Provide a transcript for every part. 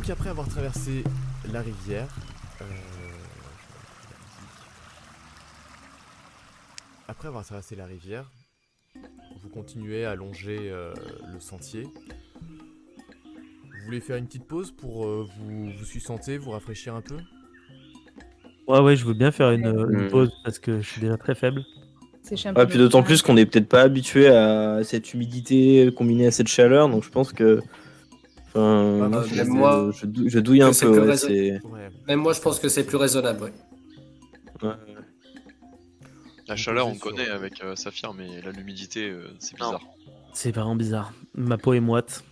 Donc après avoir traversé la rivière, euh, après avoir traversé la rivière, vous continuez à longer le sentier. Vous voulez faire une petite pause pour vous sussenter, vous rafraîchir un peu? Ouais, je veux bien faire une Hmm. pause parce que je suis déjà très faible. Sécher un peu Ouais, puis notre d'autant courage. plus qu'on n'est peut-être pas habitué à cette humidité combinée à cette chaleur, donc je pense que. Enfin, Bah, moi, vous je, finissez- Même moi, je douille que un c'est peu, plus ouais. raisonnable. Ouais, Même moi, vous je finissez pense un que c'est sentier. plus raisonnable. Ouais. Ouais. La Vous chaleur, posez on sur, connaît avec Saphir, mais là, l'humidité, c'est Non. bizarre. C'est vraiment bizarre. Ma peau est moite.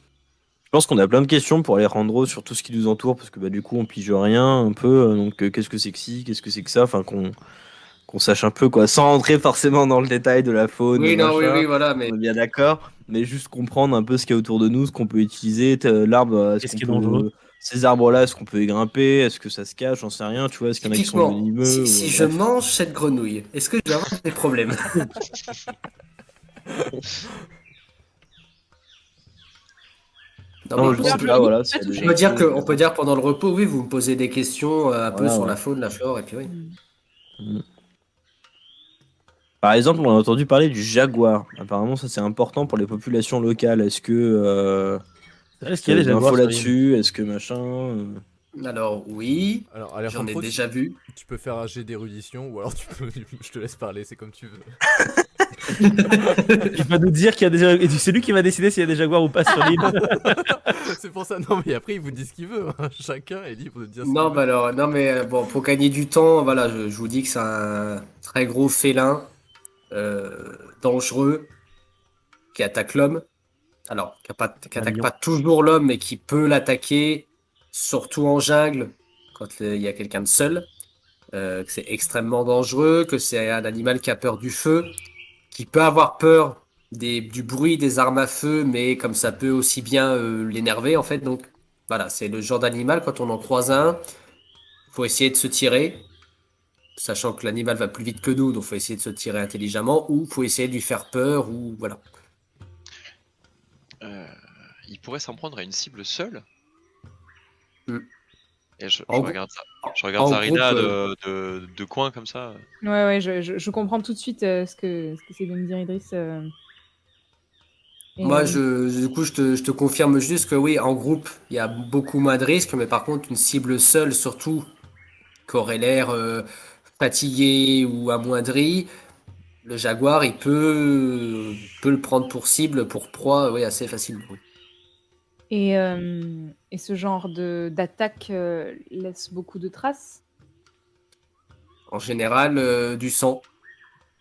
Je pense qu'on a plein de questions pour Alejandro sur tout ce qui nous entoure, parce que bah, du coup, on pige rien un peu. Donc, qu'est-ce que c'est que ci, qu'est-ce que c'est que ça? Enfin, qu'on sache un peu, quoi, sans rentrer forcément dans le détail de la faune, Oui, non, machin. oui, voilà, mais On est bien d'accord, mais juste comprendre un peu ce qu'il y a autour de nous, ce qu'on peut utiliser. L'arbre, est-ce Qu'est-ce qu'on qui est dangereux? peut. Ces arbres-là, est-ce qu'on peut y grimper? Est-ce que ça se cache? J'en sais rien, tu vois. Est-ce qu'il y en a qui sont typiquement, venimeux? si je Bref. mange cette grenouille, est-ce que je vais avoir des problèmes? Non, mais Non, Mais je couleur sais on peut, pas, jolie, voilà. pas S'il y a des on peut touché. dire que, infos. on peut dire que pendant le repos, oui, vous me posez des questions un peu Voilà, sur ouais. la faune, la flore, et puis oui. Mm. Par exemple, on a entendu parler du jaguar. Apparemment, ça c'est important pour les populations locales. Est-ce que Est-ce qu'il tu y a as des des infos jaguars sur l'île? là-dessus? Est-ce que machin Alors, oui, Alors j'en ai Alejandro, déjà vu. tu peux faire un jet d'érudition ou alors je te laisse parler, c'est comme tu veux. Il va nous dire qu'il y a des jaguars. Et c'est lui qui va décider s'il y a des jaguars ou pas sur l'île. C'est pour ça, non mais après il vous dit ce qu'il veut, hein. Chacun est libre de dire ce qu'il Non, veut. bah alors, non, mais bon, pour gagner du temps, voilà, je vous dis que c'est un très gros félin, dangereux, qui attaque l'homme. Alors, qui Un attaque lion. pas toujours l'homme, mais qui peut l'attaquer, surtout en jungle, quand il y a quelqu'un de seul. Que c'est extrêmement dangereux, que c'est un animal qui a peur du feu, qui peut avoir peur du bruit des armes à feu, mais comme ça peut aussi bien l'énerver, en fait. Donc, voilà, c'est le genre d'animal, quand on en croise un, faut essayer de se tirer, sachant que l'animal va plus vite que nous, donc faut essayer de se tirer intelligemment, ou faut essayer de lui faire peur, ou voilà. Euh, il pourrait s'en prendre à une cible seule. Hmm. Et je En, regarde ça. Je regarde en Zarina groupe, de coin comme ça. Ouais, je comprends tout de suite ce que c'est de me dire Idriss. Et, moi, du coup, je te confirme juste que oui, en groupe, il y a beaucoup moins de risques, mais par contre, une cible seule, surtout, qui aurait l'air fatigué ou amoindri, le jaguar, peut le prendre pour cible, pour proie, oui, assez facilement. Oui. et ce genre d'attaque laisse beaucoup de traces. En général, du sang,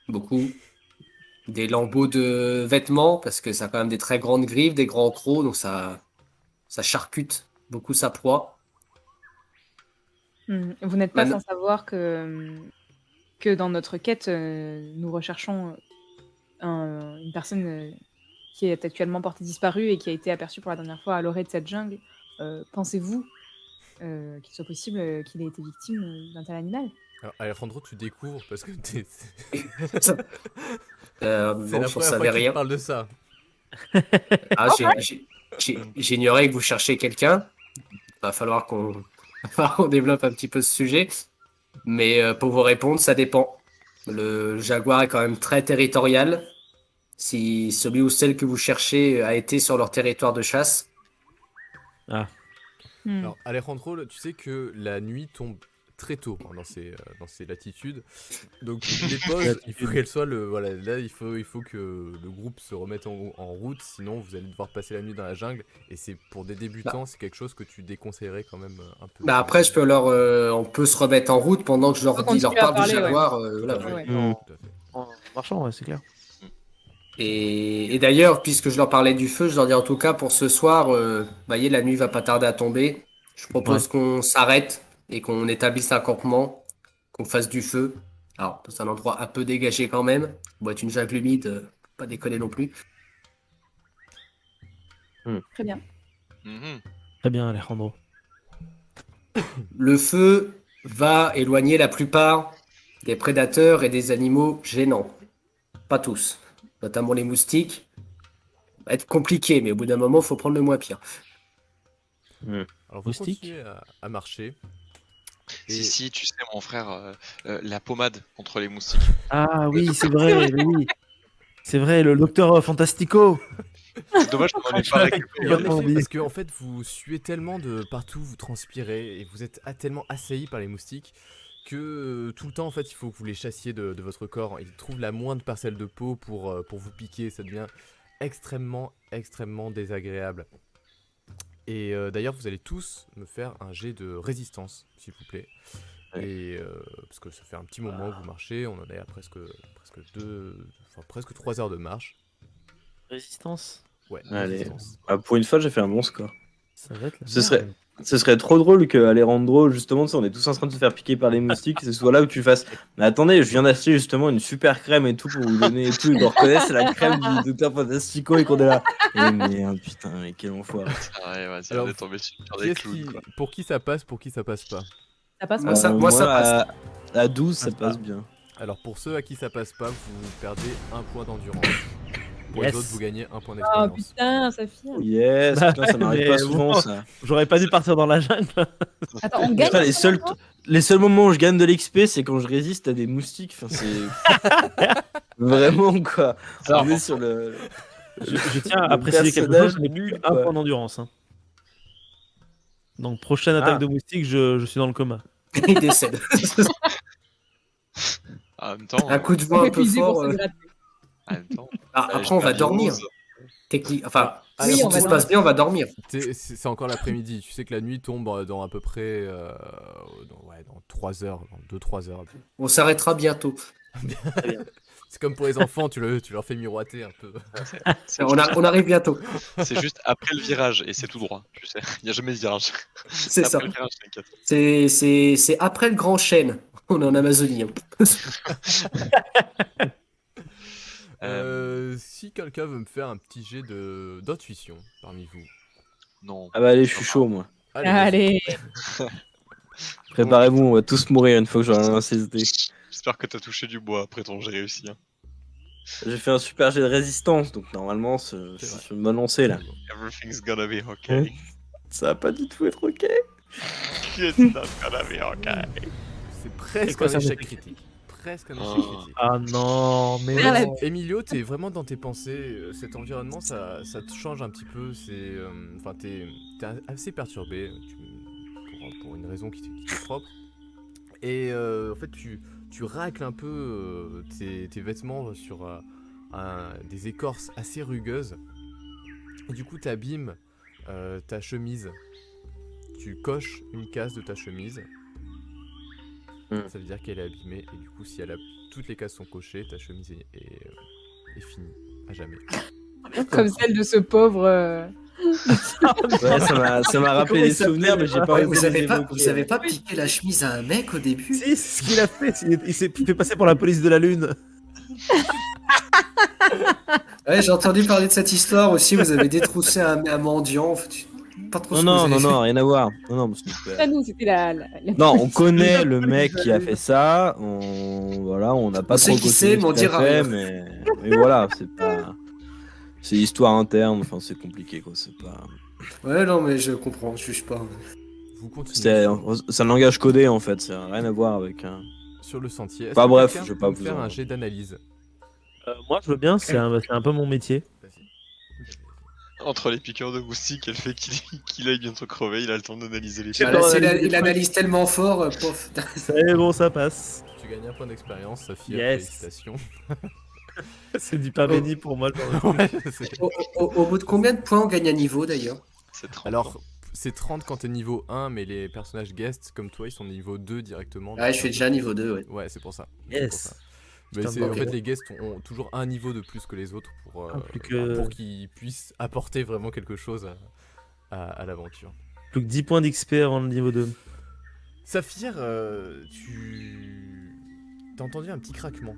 beaucoup. Des lambeaux de vêtements, parce que ça a quand même des très grandes griffes, des grands crocs, donc ça charcute beaucoup sa proie. Vous n'êtes pas sans Maintenant, savoir que dans notre quête, nous recherchons une personne qui est actuellement portée disparue et qui a été aperçue pour la dernière fois à l'orée de cette jungle. Pensez-vous qu'il soit possible qu'il ait été victime d'un tel animal? Alors Alejandro, tu découvres parce que c'est non, la j'en première fois savais qu'il te rien. parle de ça. Ah, j'ignorais que vous cherchiez quelqu'un. Va falloir qu'on développe un petit peu ce sujet. Mais pour vous répondre, ça dépend. Le jaguar est quand même très territorial. Si celui ou celle que vous cherchez a été sur leur territoire de chasse, Ah, Alors Alejandro, tu sais que la nuit tombe très tôt hein, dans ces latitudes. Donc les pauses, il faut qu'elles soient voilà, là il faut que le groupe se remette en route, sinon vous allez devoir passer la nuit dans la jungle et c'est pour des débutants, c'est quelque chose que tu déconseillerais quand même un peu. bah après, on peut se remettre en route pendant que je On peut leur continuer à parle du parler, ouais. jaguar. Tout Voilà, à fait. ouais. Hmm. Tout à fait. en marchant, ouais, c'est clair. Et d'ailleurs, puisque je leur parlais du feu, je leur dis en tout cas pour ce soir, voyez, la nuit va pas tarder à tomber. Je Ouais. propose qu'on s'arrête et qu'on établisse un campement, qu'on fasse du feu. Alors, c'est un endroit un peu dégagé quand même. Bon, être une jungle humide, pas déconner non plus. Très bien. Mhm. Très bien, Alejandro. Le feu va éloigner la plupart des prédateurs et des animaux gênants. Pas tous, notamment les moustiques. Ça va être compliqué, mais au bout d'un moment, il faut prendre le moins pire. Alors vous Moustique. continuez à marcher. Et Si, tu sais, mon frère, la pommade contre les moustiques. Ah oui, c'est vrai, mais oui. C'est vrai, le docteur Fantastico. C'est dommage qu'on n'en ait pas récupéré. Et en Complètement effet, oublié. parce que en fait, vous suez tellement de partout, vous transpirez et vous êtes tellement assailli par les moustiques que tout le temps, en fait, il faut que vous les chassiez de votre corps. Ils trouvent la moindre parcelle de peau pour vous piquer. Ça devient extrêmement, extrêmement désagréable. Et d'ailleurs, vous allez tous me faire un jet de résistance, s'il vous plaît. Ouais. Et parce que ça fait un petit moment que vous marchez, on en est à presque 3 heures de marche. Résistance. Ouais, Allez. résistance. Ah, pour une fois, j'ai fait un bon score. Ça va être la Ce merde. Ce serait trop drôle que Alejandro, justement, tu sais, on est tous en train de se faire piquer par les moustiques, ce soit là où tu fasses. Mais attendez, je viens d'acheter justement une super crème et tout pour vous donner et tout, et qu'on reconnaisse c'est la crème du Docteur Fantastico et qu'on est là. Et merde, putain, mais quel enfoiré. Ah ouais, vas-y, Alors, on est tombé sur Qui des est-ce clowns, qui- quoi. Pour qui ça passe, pour qui ça passe pas? Ça passe Moi, pas. ça passe. À 12, ça Passe pas. passe bien. Alors pour ceux à qui ça passe pas, vous perdez un point d'endurance. Pour Yes. les autres, vous gagnez un point Oh d'expérience. putain, Saphir. Yes, Bah, putain, ça m'arrive mais pas souvent bon. ça. J'aurais pas dû partir dans la jungle. Attends, on gagne. Putain, les seuls moments où je gagne de l'XP, c'est quand je résiste à des moustiques. Enfin, c'est. Vraiment quoi. Alors, On est sur le. Je tiens à Le préciser quelque personnage chose, je n'ai nul, plus un quoi. point d'endurance. Hein. Donc prochaine attaque Ah. de moustique, je suis dans le coma. il décède. En même temps, Un coup de vent un peu Épuisé pour fort. se gratter. en même temps, Après, on va dormir. Technique. Enfin, Oui, si on tout va se passe bien, on va dormir. C'est encore l'après-midi. Tu sais que la nuit tombe dans à peu près dans 3 heures, dans 2-3 heures. On s'arrêtera bientôt. C'est comme pour les enfants, tu leur fais miroiter un peu. On arrive bientôt. c'est juste après le virage et c'est tout droit, tu sais. Il n'y a jamais de virage. C'est ça. Après le virage, t'inquiète. C'est après le grand chêne. On est en Amazonie. hein. Si quelqu'un veut me faire un petit jet d'intuition parmi vous. Non. Ah bah allez, je suis chaud moi. Allez, Allez. Préparez-vous, on va tous mourir une fois que j'aurai lancé ce dé. J'espère que t'as touché du bois après ton j'ai réussi. Hein. J'ai fait un super jet de résistance, donc normalement, je C'est suis une bonne lancée là. Everything's gonna be okay. Ça va pas du tout être ok. It's not gonna be okay. c'est presque quoi, un ça, échec c'est- critique. Presque un échec Oh. critique. Ah non, mais Merde. non. Emilio, t'es vraiment dans tes pensées. Cet environnement, ça te change un petit peu. Enfin, t'es assez perturbé pour une raison qui t'est propre. Et en fait, tu racles un peu tes vêtements sur des écorces assez rugueuses. Et du coup, t'abîmes ta chemise. Tu coches une case de ta chemise. Ça veut dire qu'elle est abîmée. Et du coup, si toutes les cases sont cochées, ta chemise est finie. À jamais. Comme celle de ce pauvre. Ouais, ça m'a rappelé Comment des il s'appelait, souvenirs, mais j'ai pas Ouais, osé les évoquer. vous avez pas piqué la chemise à un mec au début? Si, c'est ce qu'il a fait. Il s'est fait passer pour la police de la lune. Ouais, j'ai entendu parler de cette histoire aussi. Vous avez détroussé un mendiant. En fait, pas trop ce que vous avez fait. Non, rien à voir. Non, parce que- Pas nous, c'était la Non, on connaît le mec qui a fait ça. Voilà, on n'a pas On sait trop qui c'est, mais on cautionné ce qu'il a dira fait, rien. mais voilà, c'est pas. C'est histoire interne. Enfin, c'est compliqué quoi. C'est pas. Ouais, non, mais je comprends, je juge pas. Vous continuez C'est un langage codé en fait. Ça n'a rien à voir avec un. sur le sentier. Est-ce Enfin, que bref, quelqu'un je vais peut pas me vous faire en- un jet d'analyse. Moi, je veux bien. C'est un peu mon métier. Vas-y. Entre les piqûres de moustiques et le fait qu'il aille bientôt crever, il a le temps d'analyser les J'ai Ah, piqûres. là, pas c'est analysé il les analyse tellement fort, pof. C'est bon, ça passe. Tu gagnes un point d'expérience, Saphir. Yes. Félicitations. C'est du pain béni pour moi. Ouais, je sais. Au bout de combien de points on gagne un niveau d'ailleurs? C'est 30. Alors, c'est 30 quand t'es niveau 1, mais les personnages guests comme toi, ils sont niveau 2 directement. Ouais, je suis déjà niveau 2, ouais. Ouais, c'est pour ça. Yes. C'est pour ça. Mais Putain, en ok. fait, les guests ont toujours un niveau de plus que les autres plus que- pour qu'ils puissent apporter vraiment quelque chose à l'aventure. Plus que 10 points d'XP avant le niveau 2. Saphir, t'as entendu un petit craquement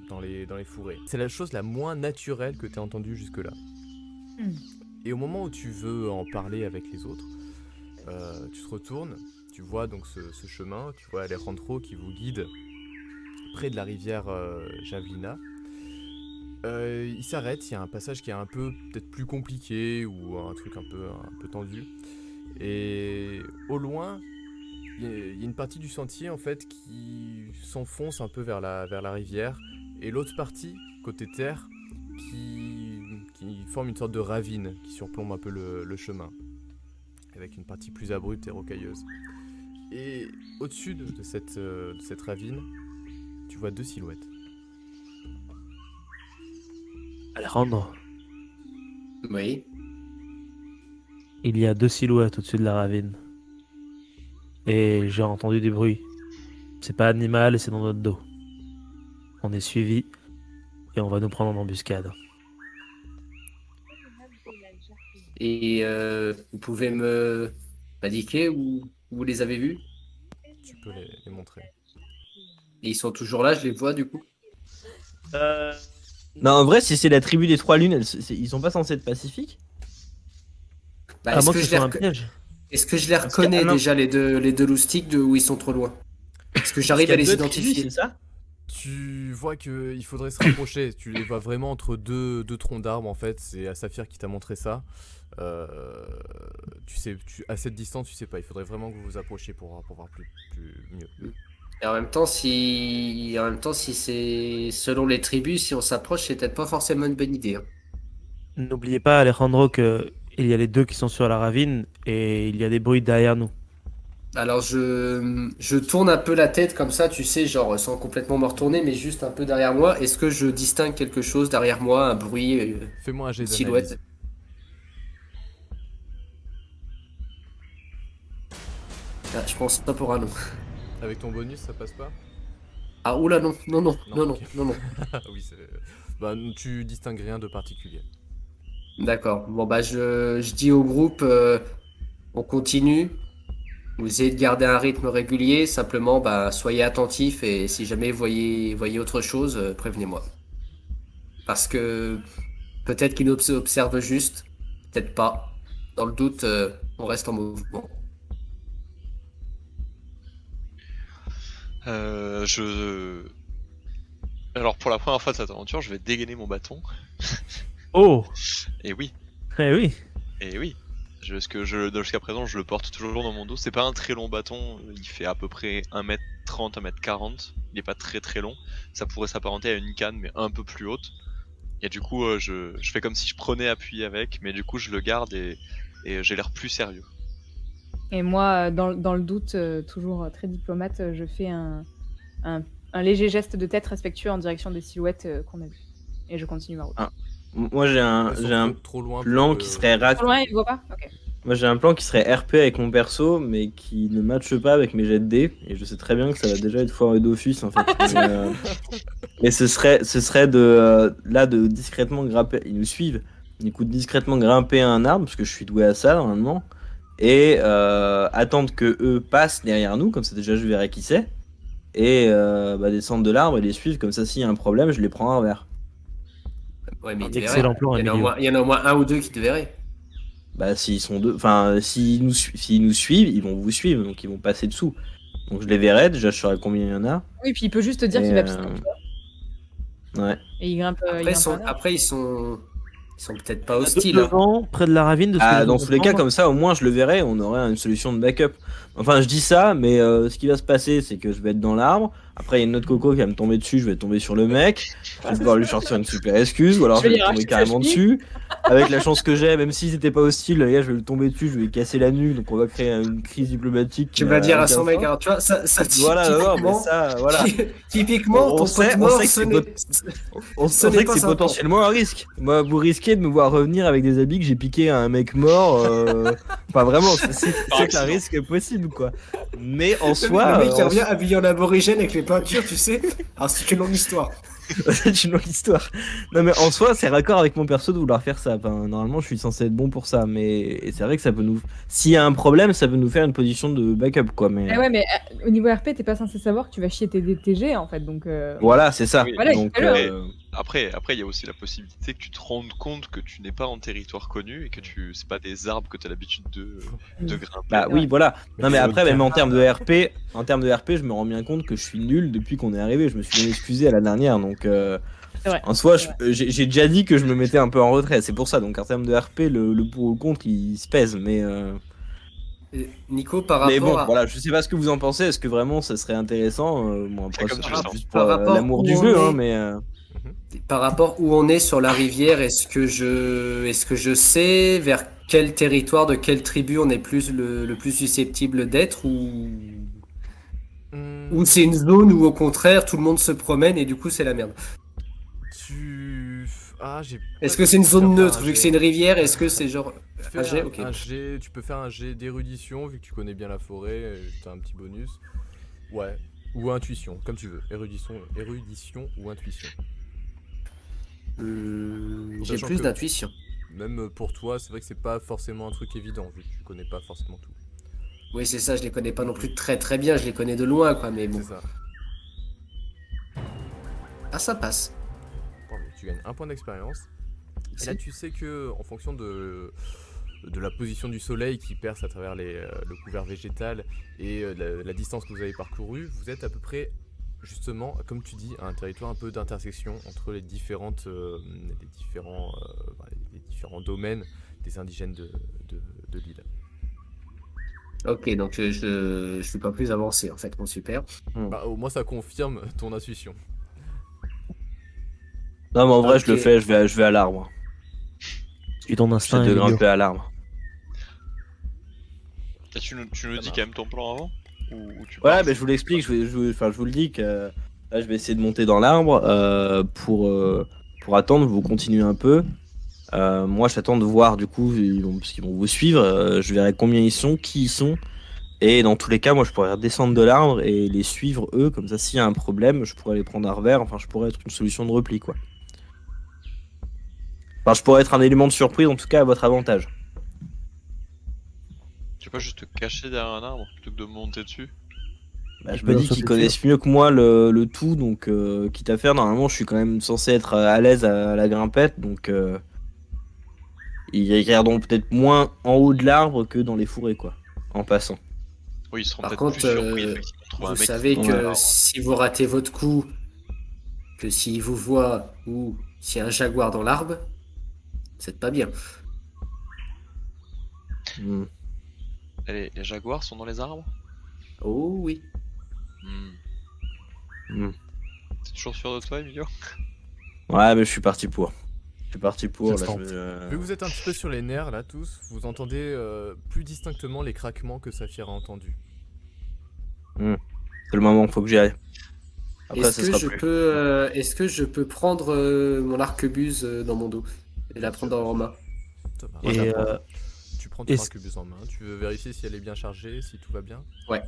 dans les fourrés. C'est la chose la moins naturelle que t'aies entendue jusque-là. Hmm. Et au moment où tu veux en parler avec les autres, tu te retournes, tu vois donc ce chemin, tu vois Alejandro qui vous guide près de la rivière Javelina. Il s'arrête, il y a un passage qui est un peu peut-être plus compliqué ou un truc un peu tendu. Et au loin, il y a une partie du sentier en fait qui s'enfonce un peu vers la rivière, et l'autre partie, côté terre, qui forme une sorte de ravine qui surplombe un peu le chemin, avec une partie plus abrupte et rocailleuse. Et au-dessus de cette ravine, tu vois 2 silhouettes. Alejandro, Oui. il y a 2 silhouettes au-dessus de la ravine. Et j'ai entendu des bruits. C'est pas animal et c'est dans notre dos. On est suivi et on va nous prendre en embuscade. Et vous pouvez me m'indiquer où vous les avez vus? Tu peux les montrer. Et ils sont toujours là, je les vois du coup. Non, en vrai, si c'est la tribu des 3 lunes, ils sont pas censés être pacifiques? Bah, À est-ce moins que que je ce les soit un rec- piège. est-ce que je les Parce que- reconnais ah non. déjà les deux loustiques de où ils sont trop loin? Est-ce que Parce j'arrive qu'il y à a les 2 tribus, identifier? c'est ça? Tu vois qu'il faudrait se rapprocher. Tu les vois vraiment entre deux troncs d'arbres en fait. C'est Saphir qui t'a montré ça. Tu sais, à cette distance, tu sais pas. Il faudrait vraiment que vous vous approchiez pour voir mieux. Et en même temps, si c'est selon les tribus, si on s'approche, c'est peut-être pas forcément une bonne idée, hein. N'oubliez pas, Alejandro, que il y a les 2 qui sont sur la ravine et il y a des bruits derrière nous. Alors je tourne un peu la tête comme ça, tu sais, genre sans complètement me retourner, mais juste un peu derrière moi. Est-ce que je distingue quelque chose derrière moi, un bruit, Fais-moi un jet une d'analyse. silhouette? Ah, je pense pas pour un non. Avec ton bonus, ça passe pas? Ah oula non, non, non, non, non, ok. non, non. Ah oui, bah, tu distingues rien de particulier. D'accord. Bon bah je dis au groupe, on continue. Vous essayez de garder un rythme régulier, simplement bah soyez attentifs et si jamais vous voyez autre chose, prévenez-moi. Parce que peut-être qu'ils nous observent juste, peut-être pas. Dans le doute, on reste en mouvement. Alors pour la première fois de cette aventure, je vais dégainer mon bâton. Oh! Et oui, Eh oui! et oui. Jusqu'à présent, je le porte toujours dans mon dos. C'est pas un très long bâton, il fait à peu près 1m30, 1m40. Il est pas très très long. Ça pourrait s'apparenter à une canne, mais un peu plus haute. Et du coup, je fais comme si je prenais appui avec, mais du coup, je le garde et j'ai l'air plus sérieux. Et moi, dans le doute, toujours très diplomate, je fais un léger geste de tête respectueux en direction des silhouettes qu'on a vues. Et je continue ma route. Ah. Moi, j'ai Elles sont un trop loin plan pour qui que- serait Trop loin, ils ne voient pas? Ok. Moi, j'ai un plan qui serait RP avec mon perso, mais qui ne matche pas avec mes jets de dés. Et je sais très bien que ça va déjà être foiré d'office, en fait. Mais ce serait de discrètement grimper. Ils nous suivent. Du coup, de discrètement grimper à un arbre, parce que je suis doué à ça, normalement. Et attendre que eux passent derrière nous, comme ça déjà je verrai qui c'est. Et descendre de l'arbre et les suivre, comme ça s'il y a un problème, je les prends à revers. Ouais, mais ils te Excellent verraient. plan, Il y en a au Emilio. moins, il y en a au moins un ou deux qui te verraient. Bah s'ils sont deux, enfin s'ils nous suivent, ils vont vous suivre, donc ils vont passer dessous. Donc je les verrai, déjà je saurai combien il y en a. Oui, puis il peut juste te dire Et, qu'il va pisser. Ouais. Et il grimpe. Après, ils sont peut-être pas Il y en a 2 hostiles, hein. devant, près de la ravine. De ce que Ah, je dans peux tous les cas, comprendre. comme ça, au moins je le verrai, on aurait une solution de backup. Enfin, je dis ça, mais ce qui va se passer, c'est que je vais être dans l'arbre. Après, il y a une autre coco qui va me tomber dessus, je vais tomber sur le mec. Je vais devoir lui sortir une super excuse, ou alors Je je vais vais lui tomber racheter carrément sa cheville. dessus. Avec la chance que j'ai, même s'ils n'étaient pas hostiles, les gars, je vais lui tomber dessus, je vais lui casser la nuque, donc on va créer une crise diplomatique. Tu qui vas n'a dire à aucun son mec, sens. alors tu vois, ça Voilà, non, mais typiquement, ça, voilà. typiquement, On ton sait- pote on mort, sait que ce c'est n'est- On Ce sait n'est que pas c'est sympa. potentiellement un risque. Moi, vous risquez de me voir revenir avec des habits que j'ai piqué à un mec mort. Enfin, vraiment, c'est un accident. risque possible, quoi. Mais en Le soi, mec qui revient habillé en aborigène avec les peintures, tu sais. Alors c'est une longue histoire. c'est une longue histoire. Non, mais en soi, c'est raccord avec mon perso de vouloir faire ça. Enfin, normalement, je suis censé être bon pour ça. Mais et c'est vrai que ça peut nous. S'il y a un problème, ça peut nous faire une position de backup, quoi. Mais Ah ouais, mais au niveau RP, t'es pas censé savoir que tu vas chier tes DTG en fait, donc. voilà, c'est ça. Oui. Voilà, Donc, fais-le. Après, il y a aussi la possibilité que tu te rendes compte que tu n'es pas en territoire connu et que c'est pas des arbres que tu as l'habitude de grimper. bah oui, voilà. Non, mais c'est après, le même cas. en termes de RP, je me rends bien compte que je suis nul depuis qu'on est arrivé. Je me suis bien excusé à la dernière, donc C'est vrai. en soi, C'est j'ai déjà dit que je me mettais un peu en retrait. C'est pour ça. Donc en termes de RP, le pour ou le contre, il se pèse. Nico, par Mais rapport bon, à... voilà, je sais pas ce que vous en pensez. Est-ce que vraiment ça serait intéressant bon, après, comme c'est tu le sens. juste Par pour rapport l'amour où du on jeu, est- hein, mais. Par rapport où on est sur la rivière, est-ce que je sais vers quel territoire, de quelle tribu on est le plus susceptible d'être ou c'est une zone où au contraire tout le monde se promène et du coup c'est la merde. Tu. Ah, j'ai. Est-ce pas que c'est une tu peux zone faire neutre un vu que jet. c'est une rivière? Est-ce que c'est genre Fais un jet? un, Ok. un jet, tu peux faire un jet d'érudition vu que tu connais bien la forêt, t'as un petit bonus. Ouais. Ou intuition, comme tu veux. Érudition ou intuition. J'ai Sachant plus que- d'intuition. Même pour toi, c'est vrai que c'est pas forcément un truc évident vu que tu connais pas forcément tout. Oui, c'est ça, je les connais pas non plus très très bien, je les connais de loin quoi, mais bon. C'est ça. Ah, ça passe. Bravo, tu gagnes un point d'expérience. Et là, tu sais que en fonction de la position du soleil qui perce à travers le couvert végétal et la distance que vous avez parcourue, vous êtes à peu près, justement, comme tu dis, à un territoire un peu d'intersection entre les différents domaines des indigènes de l'île. Ok, donc je suis pas plus avancé en fait, bon super. Bah, au moins, ça confirme ton intuition. Non, mais en vrai, Ok. je le fais, je vais à l'arbre. Suis ton instinct, J'essaie de Emilio. grimper à l'arbre. Et tu nous Ça dis marche. quand même ton plan avant ou tu Ouais, pars mais je vous l'explique, je vous le dis que là, je vais essayer de monter dans l'arbre pour attendre, vous continuez un peu. Moi, j'attends de voir du coup, parce qu'ils vont vous suivre. Je verrai combien ils sont, qui ils sont. Et dans tous les cas, moi, je pourrais redescendre de l'arbre et les suivre eux. Comme ça, s'il y a un problème, je pourrais les prendre à revers. Enfin, je pourrais être une solution de repli, quoi. Enfin, je pourrais être un élément de surprise, en tout cas, à votre avantage. Tu peux pas juste te cacher derrière un arbre plutôt que de monter dessus? Bah, Tu je peux me leur dis sauter qu'ils connaissent mieux que moi le tout, donc quitte à faire, normalement, je suis quand même censé être à l'aise à la grimpette, donc ils regarderont peut-être moins en haut de l'arbre que dans les fourrés, quoi, en passant. Oui, ils seront Par peut-être contre, plus surpris effectivement de trouver un vous mec savez qui Ouais. monte dans que l'arbre. si vous ratez votre coup, que s'il vous voit ou s'il y a un jaguar dans l'arbre, c'est pas bien. Hmm. Et les jaguars sont dans les arbres? Oh oui. Hmm. Hmm. T'es toujours sûr de toi, Emilio? Ouais, mais je suis parti pour. Je suis parti pour, Ça là, se je vais, Vu que vous êtes un petit peu sur les nerfs là tous, vous entendez plus distinctement les craquements que Saphir a entendus. c'est le moment, faut que j'y aille. Après, Est-ce ça que sera je plus. peux, est-ce que je peux prendre mon arquebuse dans mon dos et la prendre en main? Ça va. Moi, je Et la prends. Tu prends ton est-ce- arquebuse en main, tu veux vérifier si elle est bien chargée, si tout va bien. Ouais.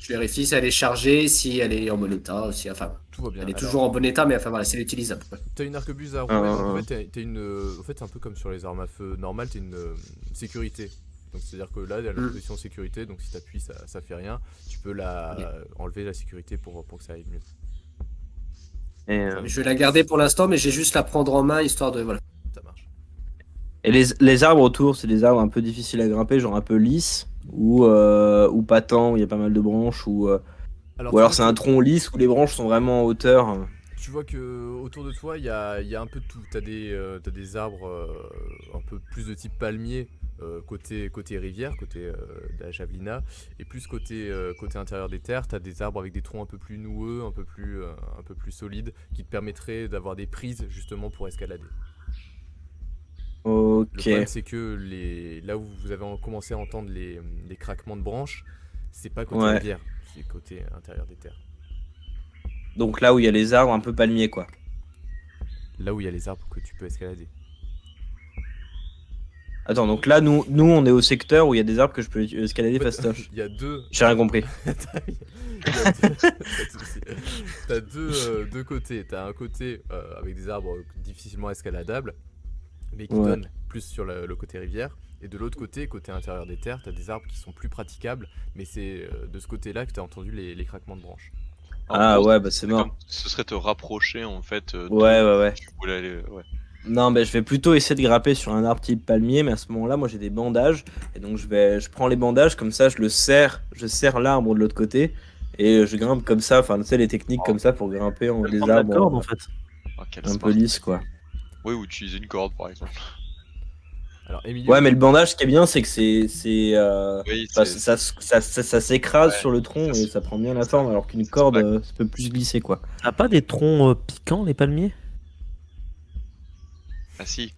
Je vérifie si elle est chargée, si elle est en bon état, si, enfin, Tout va bien. elle est Alors, toujours en bon état, mais enfin voilà, c'est utilisable. Ouais. t'as une arquebuse à rouet, Ah, donc en ah, fait, t'as une. En fait, c'est un peu comme sur les armes à feu normales, t'as une sécurité. Donc, c'est-à-dire que là, elle a la position sécurité, donc si t'appuies, ça fait rien. Tu peux enlever la sécurité pour que ça aille mieux. Et, Je vais la garder pour l'instant, mais j'ai juste la prendre en main histoire de voilà. Ça marche. et les arbres autour, c'est des arbres un peu difficiles à grimper, genre un peu lisses, ou pas tant, où il y a pas mal de branches, ou tu alors vois c'est un que- tronc lisse où les branches sont vraiment en hauteur. Tu vois que autour de toi, il y a un peu de tout. T'as des arbres un peu plus de type palmier côté rivière, côté de la Javelina, et plus côté intérieur des terres, t'as des arbres avec des troncs un peu plus noueux, un peu plus solides, qui te permettraient d'avoir des prises justement pour escalader. Le Ok. problème, c'est que là où vous avez commencé à entendre les craquements de branches, c'est pas côté Ouais. rivière, c'est côté intérieur des terres. Donc là où il y a les arbres un peu palmiers, quoi. Là où il y a les arbres que tu peux escalader. Attends, donc là, nous on est au secteur où il y a des arbres que je peux escalader En fait, fastoche. Il y a deux. J'ai rien compris. T'as deux côtés. T'as un côté avec des arbres difficilement escaladables, mais qui Ouais. donnent plus sur le côté rivière. Et de l'autre côté intérieur des terres, t'as des arbres qui sont plus praticables, mais c'est de ce côté-là que t'as entendu les craquements de branches. En Ah gros, ouais, bah c'est mort. ce serait te rapprocher en fait Ouais. tu voulais aller. Ouais. Non, mais je vais plutôt essayer de grimper sur un arbre type palmier, mais à ce moment-là, moi j'ai des bandages, et donc je prends les bandages, comme ça je serre l'arbre de l'autre côté, et je grimpe comme ça, enfin tu sais les techniques comme ça pour grimper en des prendre la corde, arbres en fait. Oh, quel un peu Spartan. lisses, quoi. Oui, ou utiliser une corde par exemple. Alors, Emilio, Ouais, mais le bandage, ce qui est bien, c'est que Oui, enfin, c'est- ça s'écrase Ouais, sur le tronc ça et se- ça prend bien la forme, alors qu'une corde, pas- ça peut plus glisser, quoi. T'as pas des troncs piquants, les palmiers? Ah si.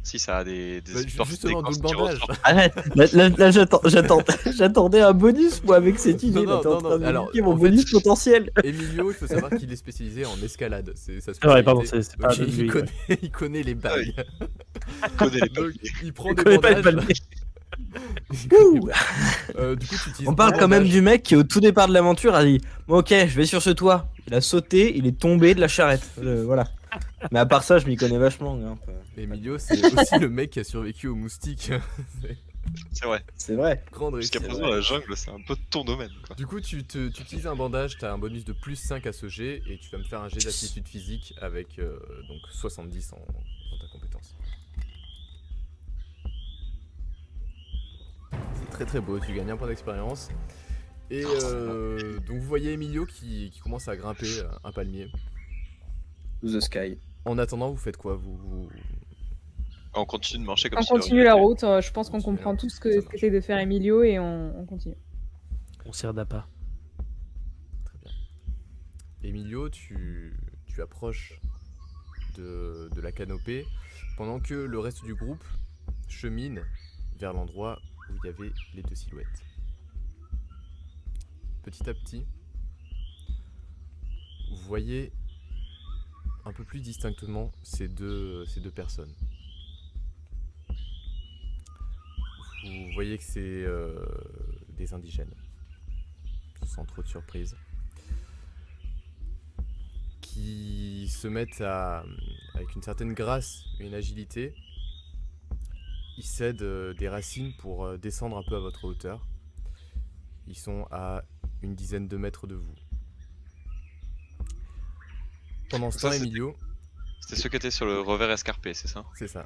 Si, ça a des Bah, écorces justement, d'où le qui bandage. ressortent. Arrête, là, j'attendais un bonus, moi, avec cette idée. Non, Là, t'es en non, train non, alors, d'évoquer mon en fait- bonus potentiel. Emilio, il faut savoir qu'il est spécialisé en escalade. C'est sa Ah ouais, pardon, spécialité. c'est pas Donc, lui, ouais. il connaît les bails. Il connaît les Donc, palmiers. il prend Je des connais pas les bandages. palmiers. Il connaît les bails. Du coup, tu utilises On parle un quand même bandage. du mec qui, au tout départ de l'aventure, a dit bon, ok, je vais sur ce toit. Il a sauté, il est tombé de la charrette. Voilà. Mais à part ça, je m'y connais vachement. Hein. Emilio, c'est aussi le mec qui a survécu aux moustiques. C'est C'est vrai. C'est vrai. grande Jusqu'à réussite. présent, la jungle, c'est un peu ton domaine. Quoi. Du coup, tu utilises un bandage, tu as un bonus de plus 5 à ce jet, et tu vas me faire un jet d'aptitude physique avec donc 70 dans ta compétence. C'est très très beau, tu gagnes un point d'expérience. Et donc vous voyez Emilio qui commence à grimper un palmier. To the sky. En attendant, vous faites quoi vous... On continue de marcher comme On si de rien continue la n'était. route, je pense qu'on Continue la comprend route, tout ce ça que marche. qu'essaie de faire Emilio et on continue. On sert d'appât. Très bien. Emilio, tu approches de la canopée pendant que le reste du groupe chemine vers l'endroit où il y avait les deux silhouettes. Petit à petit, vous voyez un peu plus distinctement ces deux personnes. Vous voyez que c'est des indigènes, sans trop de surprise, qui se mettent avec une certaine grâce et une agilité, ils cèdent des racines pour descendre un peu à votre hauteur. Ils sont à une dizaine de mètres de vous. Pendant ce Ça, temps, c'est- Emilio, C'était ceux qui étaient sur le revers escarpé, c'est ça? c'est ça.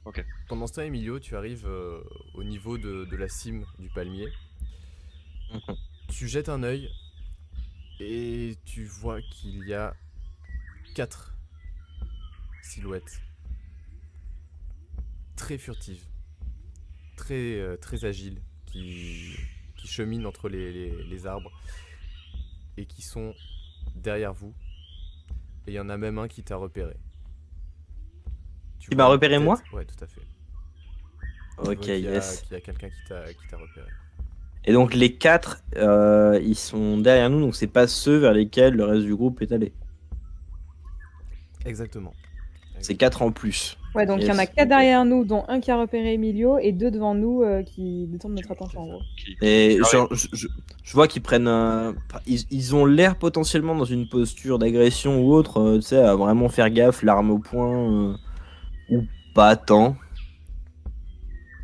Ok. Pendant ce temps, Emilio, tu arrives au niveau de la cime du palmier. Mhm. Tu jettes un œil et tu vois qu'il y a 4 silhouettes très furtives, très agiles, qui cheminent entre les arbres et qui sont derrière vous. Et il y en a même un qui t'a repéré. Tu Qui vois m'a une repéré, tête- moi? Ouais, tout à fait. Tu Ok, vois qu'il y a- yes. qu'il y a quelqu'un qui t'a repéré. Et donc les 4, ils sont derrière nous, donc c'est pas ceux vers lesquels le reste du groupe est allé. Exactement. C'est 4 en plus. Ouais, donc il y en a Yes. 4 derrière nous, dont un qui a repéré Emilio et 2 devant nous qui détournent notre attention en gros. Et Ah genre, je vois qu'ils prennent. Ils ont l'air potentiellement dans une posture d'agression ou autre, tu sais, à vraiment faire gaffe, l'arme au poing, ou pas tant.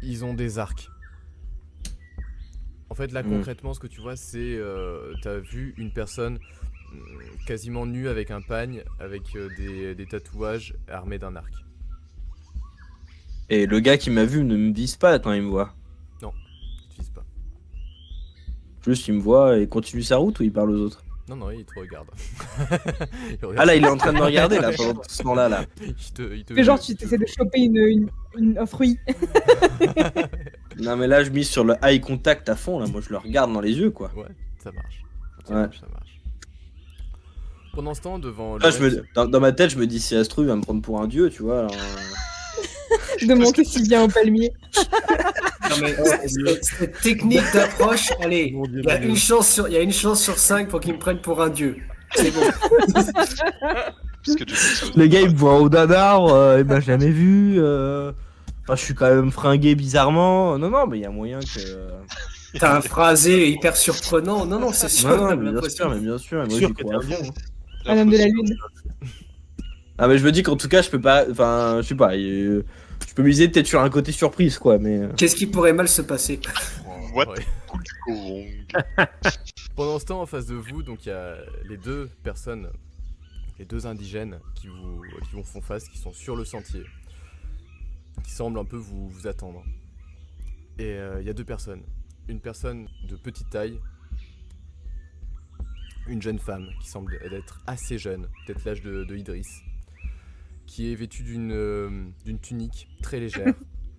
Ils ont des arcs. En fait, là, Mm. concrètement, ce que tu vois, c'est... t'as vu une personne quasiment nue avec un pagne, avec des tatouages, armée d'un arc. Et le gars qui m'a vu ne me vise pas quand il me voit. Ils te visent pas. Juste, il me voit et continue sa route ou il parle aux autres. Non, non, ils te regardent. Ah là, il est en train de me regarder là pendant tout ce temps-là. Là. Il te Mais genre, il tu te- essaies de choper un fruit. Non, mais là, je mise sur le eye contact à fond. Là, moi, je le regarde dans les yeux, quoi. Ouais, ça marche. Ça Ouais. marche, ça marche. Pendant ce temps, devant le Là, reste- dans ma tête, je me dis si ça se trouve, il va me prendre pour un dieu, tu vois. Alors, de monter si bien au palmier. Non, mais cette technique d'approche, allez, Mon Dieu, il y a mon Dieu. il y a une chance sur 5 pour qu'ils me prennent pour un dieu. C'est bon. Parce que du coup, Le gars il me voit en haut d'un arbre, il m'a jamais vu. Enfin, je suis quand même fringué bizarrement. Non, non, mais il y a moyen que. T'as un phrasé hyper surprenant. Non, non, c'est sûr. Non, non, t'as mais bien l'impression. sûr, mais bien sûr. Moi, Sûr j'y que crois à t'es un fond. Un homme de la lune. Ah, mais je me dis qu'en tout cas, je peux pas. Enfin, je sais pas. Je peux miser peut-être sur un côté surprise, quoi. Mais. Qu'est-ce qui pourrait mal se passer? What? Ouais. Gong. Pendant ce temps, en face de vous, donc il y a les deux personnes, les deux indigènes qui vous font face, qui sont sur le sentier, qui semblent un peu vous attendre. Et il y a deux personnes. Une personne de petite taille, une jeune femme qui semble être assez jeune, peut-être l'âge de Idriss, qui est vêtu d'une tunique très légère,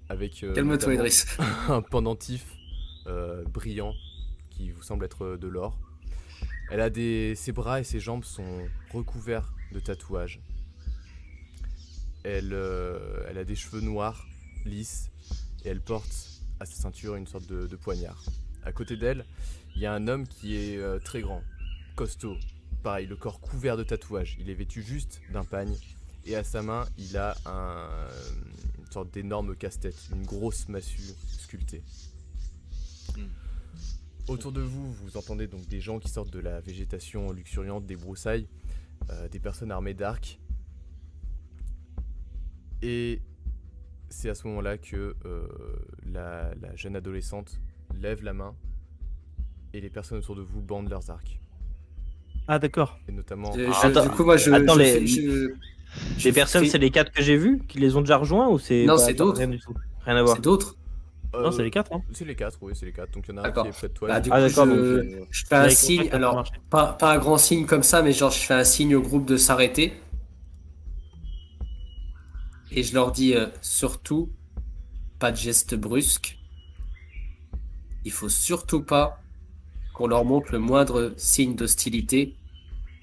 avec Calme-toi, notamment Idriss. un pendentif brillant qui vous semble être de l'or. Ses bras et ses jambes sont recouverts de tatouages. Elle a des cheveux noirs, lisses, et elle porte à sa ceinture une sorte de poignard. À côté d'elle, il y a un homme qui est très grand, costaud. Pareil, le corps couvert de tatouages. Il est vêtu juste d'un pagne. Et à sa main, il a une sorte d'énorme casse-tête, une grosse massue sculptée. Autour de vous, vous entendez donc des gens qui sortent de la végétation luxuriante, des broussailles, des personnes armées d'arcs. Et c'est à ce moment-là que la jeune adolescente lève la main et les personnes autour de vous bandent leurs arcs. Ah, d'accord. Et notamment... Attends, Du coup, moi, attends, je Les personnes, fais- c'est les 4 que j'ai vus qui les ont déjà rejoints ou c'est Non, pas- c'est d'autres. Rien du tout. Rien à voir. C'est d'autres. Euh, Non, c'est les 4, hein. C'est les 4, oui, c'est les 4. Donc il y en a un D'accord. qui est près de toi. Bah, et- du Ah, coup, d'accord, donc, je fais un Avec signe. contact, ça Alors, marche. pas un grand signe comme ça, mais genre, je fais un signe au groupe de s'arrêter. Et je leur dis surtout, pas de geste brusque. Il faut surtout pas qu'on leur montre le moindre signe d'hostilité.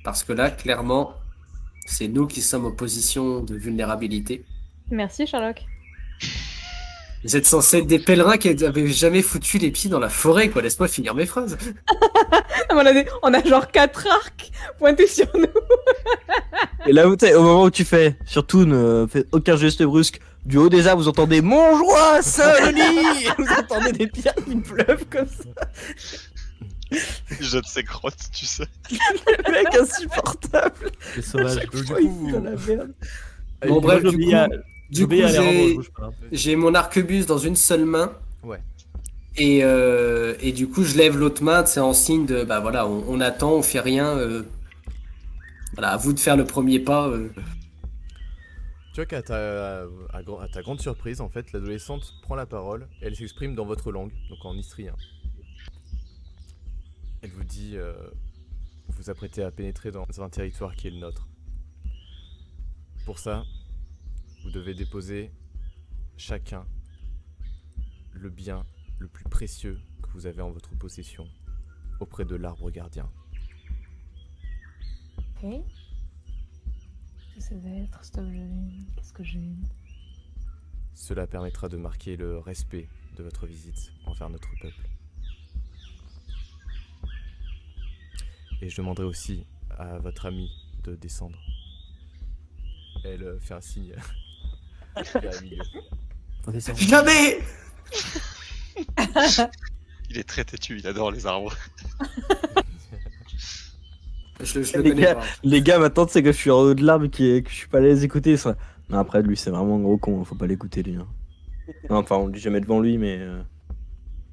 Parce que là, clairement, c'est nous qui sommes en position de vulnérabilité. Merci, Sherlock. Vous êtes censés être des pèlerins qui n'avaient jamais foutu les pieds dans la forêt, quoi. Laisse-moi finir mes phrases. On a genre 4 arcs pointés sur nous. Et là, au moment où tu fais, surtout ne faites aucun geste brusque, du haut des arbres, vous entendez Montjoie, Saint-Denis. Vous entendez des pierres qui pleuvent comme ça. Il jette ses crottes, tu sais. Le mec insupportable. Les sauvages. Chaque Donc, du fois, coup, il vous- fait la merde. Bon, Et- bref, Moi, du coup, j'obéis à les rendre rouges, pas grave. j'ai mon arquebuse dans une seule main. Ouais. Et du coup, je lève l'autre main, c'est en signe de, bah voilà, on attend, on fait rien. Voilà, à vous de faire le premier pas. Tu vois qu'à à ta grande surprise, en fait, l'adolescente prend la parole et elle s'exprime dans votre langue, donc en istrien. Elle vous dit vous vous apprêtez à pénétrer dans un territoire qui est le nôtre. Pour ça, vous devez déposer chacun le bien le plus précieux que vous avez en votre possession auprès de l'arbre gardien. Ok. Qu'est-ce que ça va être, cet objet? Qu'est-ce que j'ai? Cela permettra de marquer le respect de votre visite envers notre peuple. Et je demanderai aussi à votre ami de descendre. Elle fait un signe vers Emilio. On descend. Jamais! Il est très têtu, il adore les arbres. Je le Les connais gars, pas. Les gars, maintenant, tu sais que je suis en haut de l'arbre et que je suis pas allé les écouter. Ça... Non, après, lui, c'est vraiment un gros con. Faut pas l'écouter, lui. Hein. Non, enfin, on le dit jamais devant lui, mais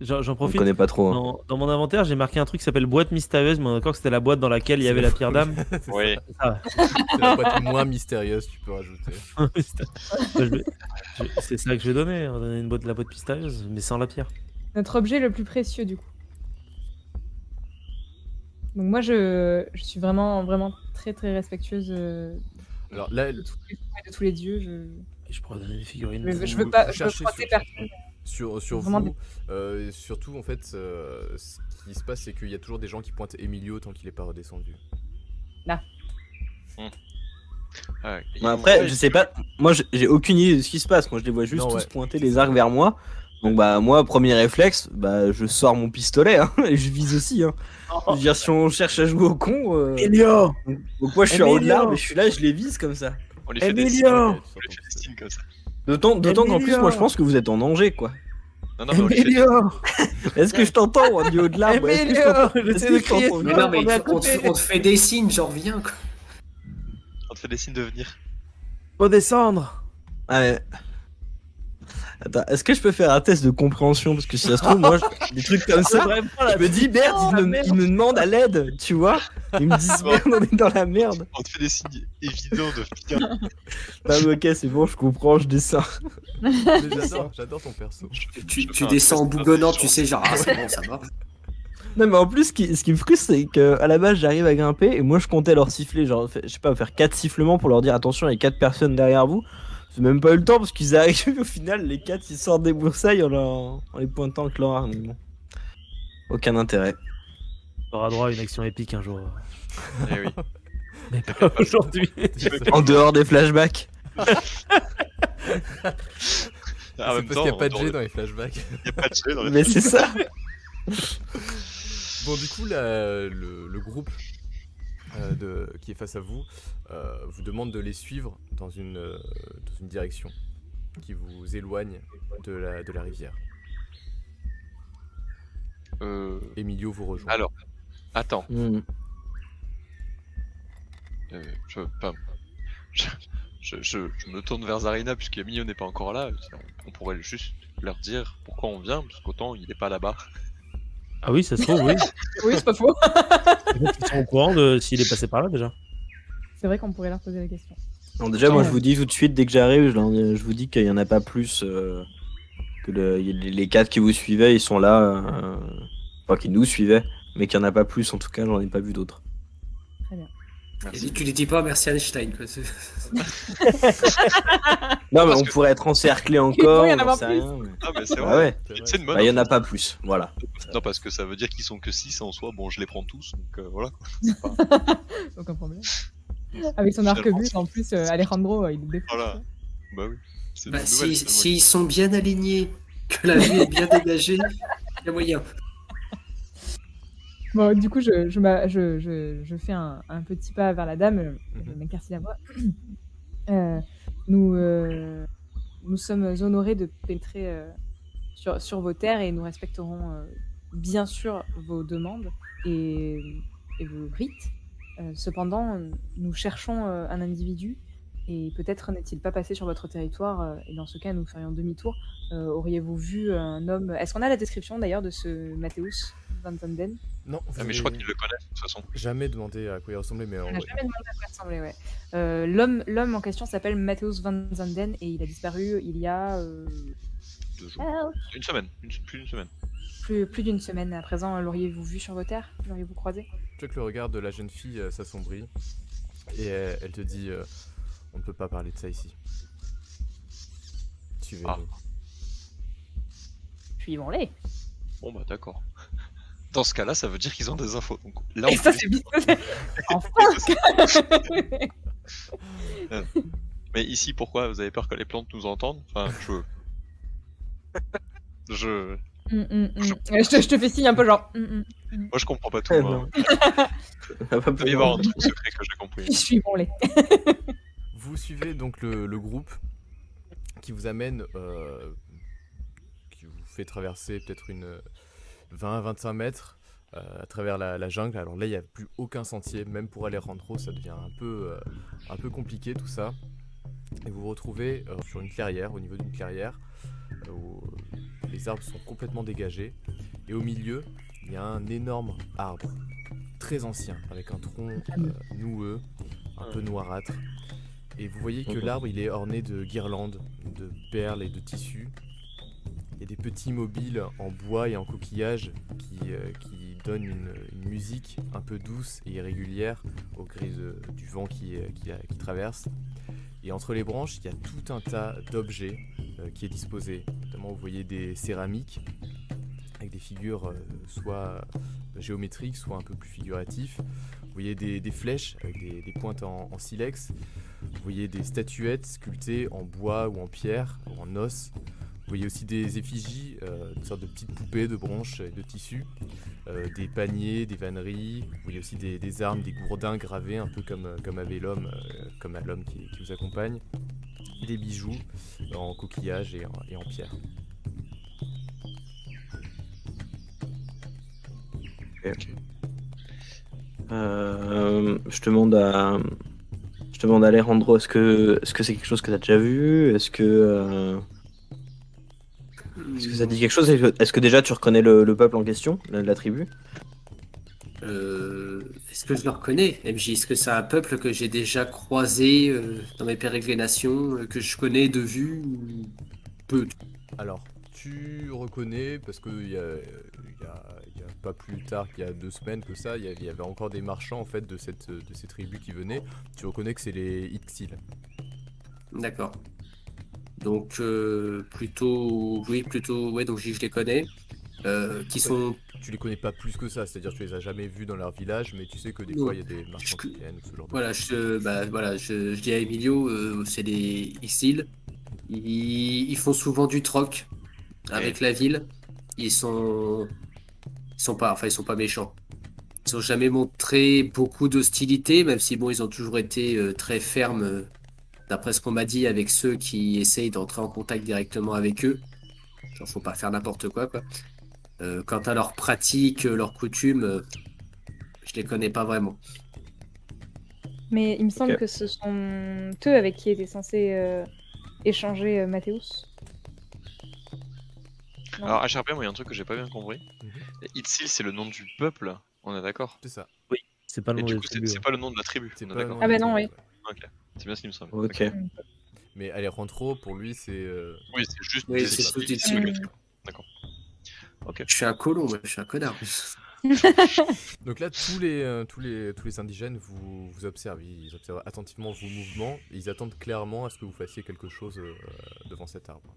J'en on le profite. connaît pas trop. Hein. Dans mon inventaire, j'ai marqué un truc qui s'appelle boîte mystérieuse, mais on est d'accord que c'était la boîte dans laquelle il y avait la pierre d'âme. C'est Oui. Ah, C'est la boîte moins mystérieuse, tu peux rajouter. c'est ça que je vais donner. On va donner la boîte mystérieuse, mais sans la pierre. Notre objet le plus précieux, du coup. Donc moi, je suis vraiment, vraiment très, très respectueuse Alors là, de tous les dieux. Je pourrais donner une figurine. Je veux pas vous je veux cherchez frotter sur- personne. sur Vraiment vous, surtout en fait, ce qui se passe, c'est qu'il y a toujours des gens qui pointent Emilio tant qu'il est pas redescendu. Ouais. Mais après, je sais pas. Moi, j'ai aucune idée de ce qui se passe. Moi, je les vois juste Non, tous ouais. pointer les arcs vers moi. Donc, bah, moi, premier réflexe, bah, je sors mon pistolet hein, et je vise aussi. Hein. Je veux dire, si on cherche à jouer au con. Emilio Donc, moi, je suis en haut de Emilio l'arbre et je suis là, je les vise comme ça. On lui fait des signes, Emilio on lui fait des signes comme ça. D'autant qu'en plus, Emilio moi, je pense que vous êtes en danger, quoi. Non, non, mais on lui fait des... Emilio Est-ce que je t'entends, moi, du haut de l'arbre? Est-ce que je t'entends? Emilio Est-ce que je t'entends? Mais non, mais on est à on te fait des signes, genre viens, quoi. on te fait des signes de venir. Faut descendre. Ah, mais... Attends, est-ce que je peux faire un test de compréhension? Parce que si ça se trouve, moi, des trucs comme ça, je me dis, merde, ils me demandent à l'aide, tu vois? Ils me disent, merde, on est dans la merde. On te fait des signes évidents de venir. Bah, ok, c'est bon, je comprends, je descends. Mais j'adore ton perso. Tu descends en bougonnant, tu sais, genre, ah, c'est bon, ça va. Non, mais en plus, ce qui me frustre, c'est qu'à la base, j'arrive à grimper et moi, je comptais leur siffler, genre, je sais pas, faire 4 sifflements pour leur dire attention, il y a 4 personnes derrière vous. J'ai même pas eu le temps parce qu'ils arrivent au final, les 4 ils sortent des broussailles en les pointant avec leur arme. Bon. Aucun intérêt. Tu auras droit à une action épique un jour. Eh oui. Mais pas aujourd'hui. En dehors des flashbacks. Ah, en C'est même parce temps, qu'il n'y a pas de on jet aurait- dans les flashbacks. il y a pas de jet dans les Mais c'est ça. Bon, du coup, le groupe qui est face à vous vous demande de les suivre dans une direction qui vous éloigne de la rivière. Emilio vous rejoint. Alors, attends. Hmm. Je, enfin, je me tourne vers Zarina puisque Emilio n'est pas encore là. On pourrait juste leur dire pourquoi on vient, parce qu'autant il n'est pas là-bas. Ah oui, ça se trouve, oui. Oui, c'est pas faux. Ils sont au courant de s'il est passé par là déjà. C'est vrai qu'on pourrait leur poser la question. Alors déjà, moi, Ouais. je vous dis tout de suite, dès que j'arrive, je vous dis qu'il n'y en a pas plus que les 4 qui vous suivaient, ils sont là. Enfin, qui nous suivaient, mais qu'il n'y en a pas plus, en tout cas, j'en ai pas vu d'autres. Merci. Et tu les dis pas, merci Einstein. Quoi. Non, mais Parce on que- pourrait être encerclé Il encore, pourrait y en j'en avoir sais plus. rien. Mais... Ah, mais c'est Bah vrai. ouais. C'est vrai. C'est une bonne Bah, il n'y en a info. pas plus, voilà. Non, parce que ça veut dire qu'ils sont que 6 en soi. Bon, je les prends tous, donc voilà. Quoi. C'est pas- Aucun problème. Avec son arquebuse, en plus, Alejandro, il est défonce. Voilà. Bah oui. C'est une Bah, bonne nouvelle, s'ils sont bien alignés, que la vue est bien dégagée, il y a moyen. Bon, du coup, je fais un petit pas vers la dame, je m'écartis la voix. Nous sommes honorés de pénétrer sur vos terres et nous respecterons bien sûr vos demandes et vos rites. Cependant, nous cherchons un individu et peut-être n'est-il pas passé sur votre territoire et dans ce cas, nous ferions demi-tour. Auriez-vous vu un homme... Est-ce qu'on a la description d'ailleurs de ce Matthäus Van Zanden? Non, vous Ah, mais je crois avez qu'ils le connaissent de toute façon. jamais demandé à quoi il ressemblait, mais On n'a ouais. jamais demandé à quoi il ressemblait, ouais. L'homme en question s'appelle Matthäus Van Zanden et il a disparu il y a 2 jours. Une semaine. Plus d'une semaine. plus d'une semaine. À présent, l'auriez-vous vu sur vos terres? L'auriez-vous croisé? Tu vois que le regard de la jeune fille s'assombrit et elle te dit on ne peut pas parler de ça ici. Suivez-nous. Ah. Suivons-les. Bon, bah d'accord. Dans ce cas-là, ça veut dire qu'ils ont des infos. Donc, là, Et on ça, peut- c'est bien. Enfin. Mais ici, pourquoi vous avez peur que les plantes nous entendent? Enfin, je... Je te fais signe un peu genre. Moi, je comprends pas tout. Eh Moi. non. Ah, pas Il doit y pour avoir moi. un truc secret que j'ai compris. Suivons-les. Vous suivez donc le groupe qui vous amène, qui vous fait traverser peut-être une 20-25 mètres à travers la jungle. Alors là, il n'y a plus aucun sentier, même pour aller rentrer, ça devient un peu compliqué tout ça. Et vous vous retrouvez sur une clairière, au niveau d'une clairière, où les arbres sont complètement dégagés. Et au milieu, il y a un énorme arbre, très ancien, avec un tronc noueux, un peu noirâtre. Et vous voyez que l'arbre, il est orné de guirlandes, de perles et de tissus. Il y a des petits mobiles en bois et en coquillage qui donnent une musique un peu douce et irrégulière au gré du vent qui traverse. Et entre les branches, il y a tout un tas d'objets qui est disposé. Notamment, vous voyez des céramiques avec des figures soit géométriques, soit un peu plus figuratifs. Vous voyez des flèches avec des pointes en silex. Vous voyez des statuettes sculptées en bois ou en pierre ou en os. Vous voyez aussi des effigies, une sorte de petites poupées de branches et de tissus, des paniers, des vanneries. Vous voyez aussi des armes, des gourdins gravés, un peu comme avait l'homme, comme à l'homme qui vous accompagne. Et des bijoux en coquillage et en pierre. Je demande à Alejandro, est-ce que c'est quelque chose que t'as déjà vu? Est-ce que ça dit quelque chose? Est-ce que déjà tu reconnais le peuple en question, la tribu? Est-ce que je le reconnais, MJ? Est-ce que c'est un peuple que j'ai déjà croisé dans mes pérégrinations, que je connais de vue? Peu. Alors, Tu reconnais, parce qu'il y a pas plus tard qu'il y a 2 semaines que ça, il y avait encore des marchands en fait de ces tribus qui venaient. Tu reconnais que c'est les Ixil. D'accord. Donc, plutôt, ouais, donc je les connais. Qui sont. Tu les connais pas plus que ça, c'est-à-dire que tu les as jamais vus dans leur village, mais tu sais que des Non. fois il y a des marchands qui viennent ou ce genre de Voilà, choses. je dis à Emilio, c'est des Ixil. Ils font souvent du troc avec la ville. Ils sont ils sont pas méchants. Ils ont jamais montré beaucoup d'hostilité, même si bon, ils ont toujours été très fermes, d'après ce qu'on m'a dit, avec ceux qui essayent d'entrer en contact directement avec eux. Genre, faut pas faire n'importe quoi, quoi. Quant à leurs pratiques, leurs coutumes, je les connais pas vraiment. Mais il me semble Ok. que ce sont eux avec qui était censé échanger Mathéus. Non. Alors, HRP, moi, il y a un truc que j'ai pas bien compris. Mhm. Itzil, c'est le nom du peuple, on est d'accord. C'est ça. C'est pas le Et nom du des coup, tribus. c'est pas le nom de la tribu, C'est on est pas d'accord. Ah bah non, ouais. oui. Ok, c'est bien ce qui me semble. Ok. Mais Alejandro, pour lui, c'est. Oui, c'est juste Oui, des c'est Itzil. tout Itzil. D'accord. Ok. Je suis un colon, moi, je suis un connard. Donc là, tous les indigènes vous observent. Ils observent attentivement vos mouvements. Et ils attendent clairement à ce que vous fassiez quelque chose devant cet arbre.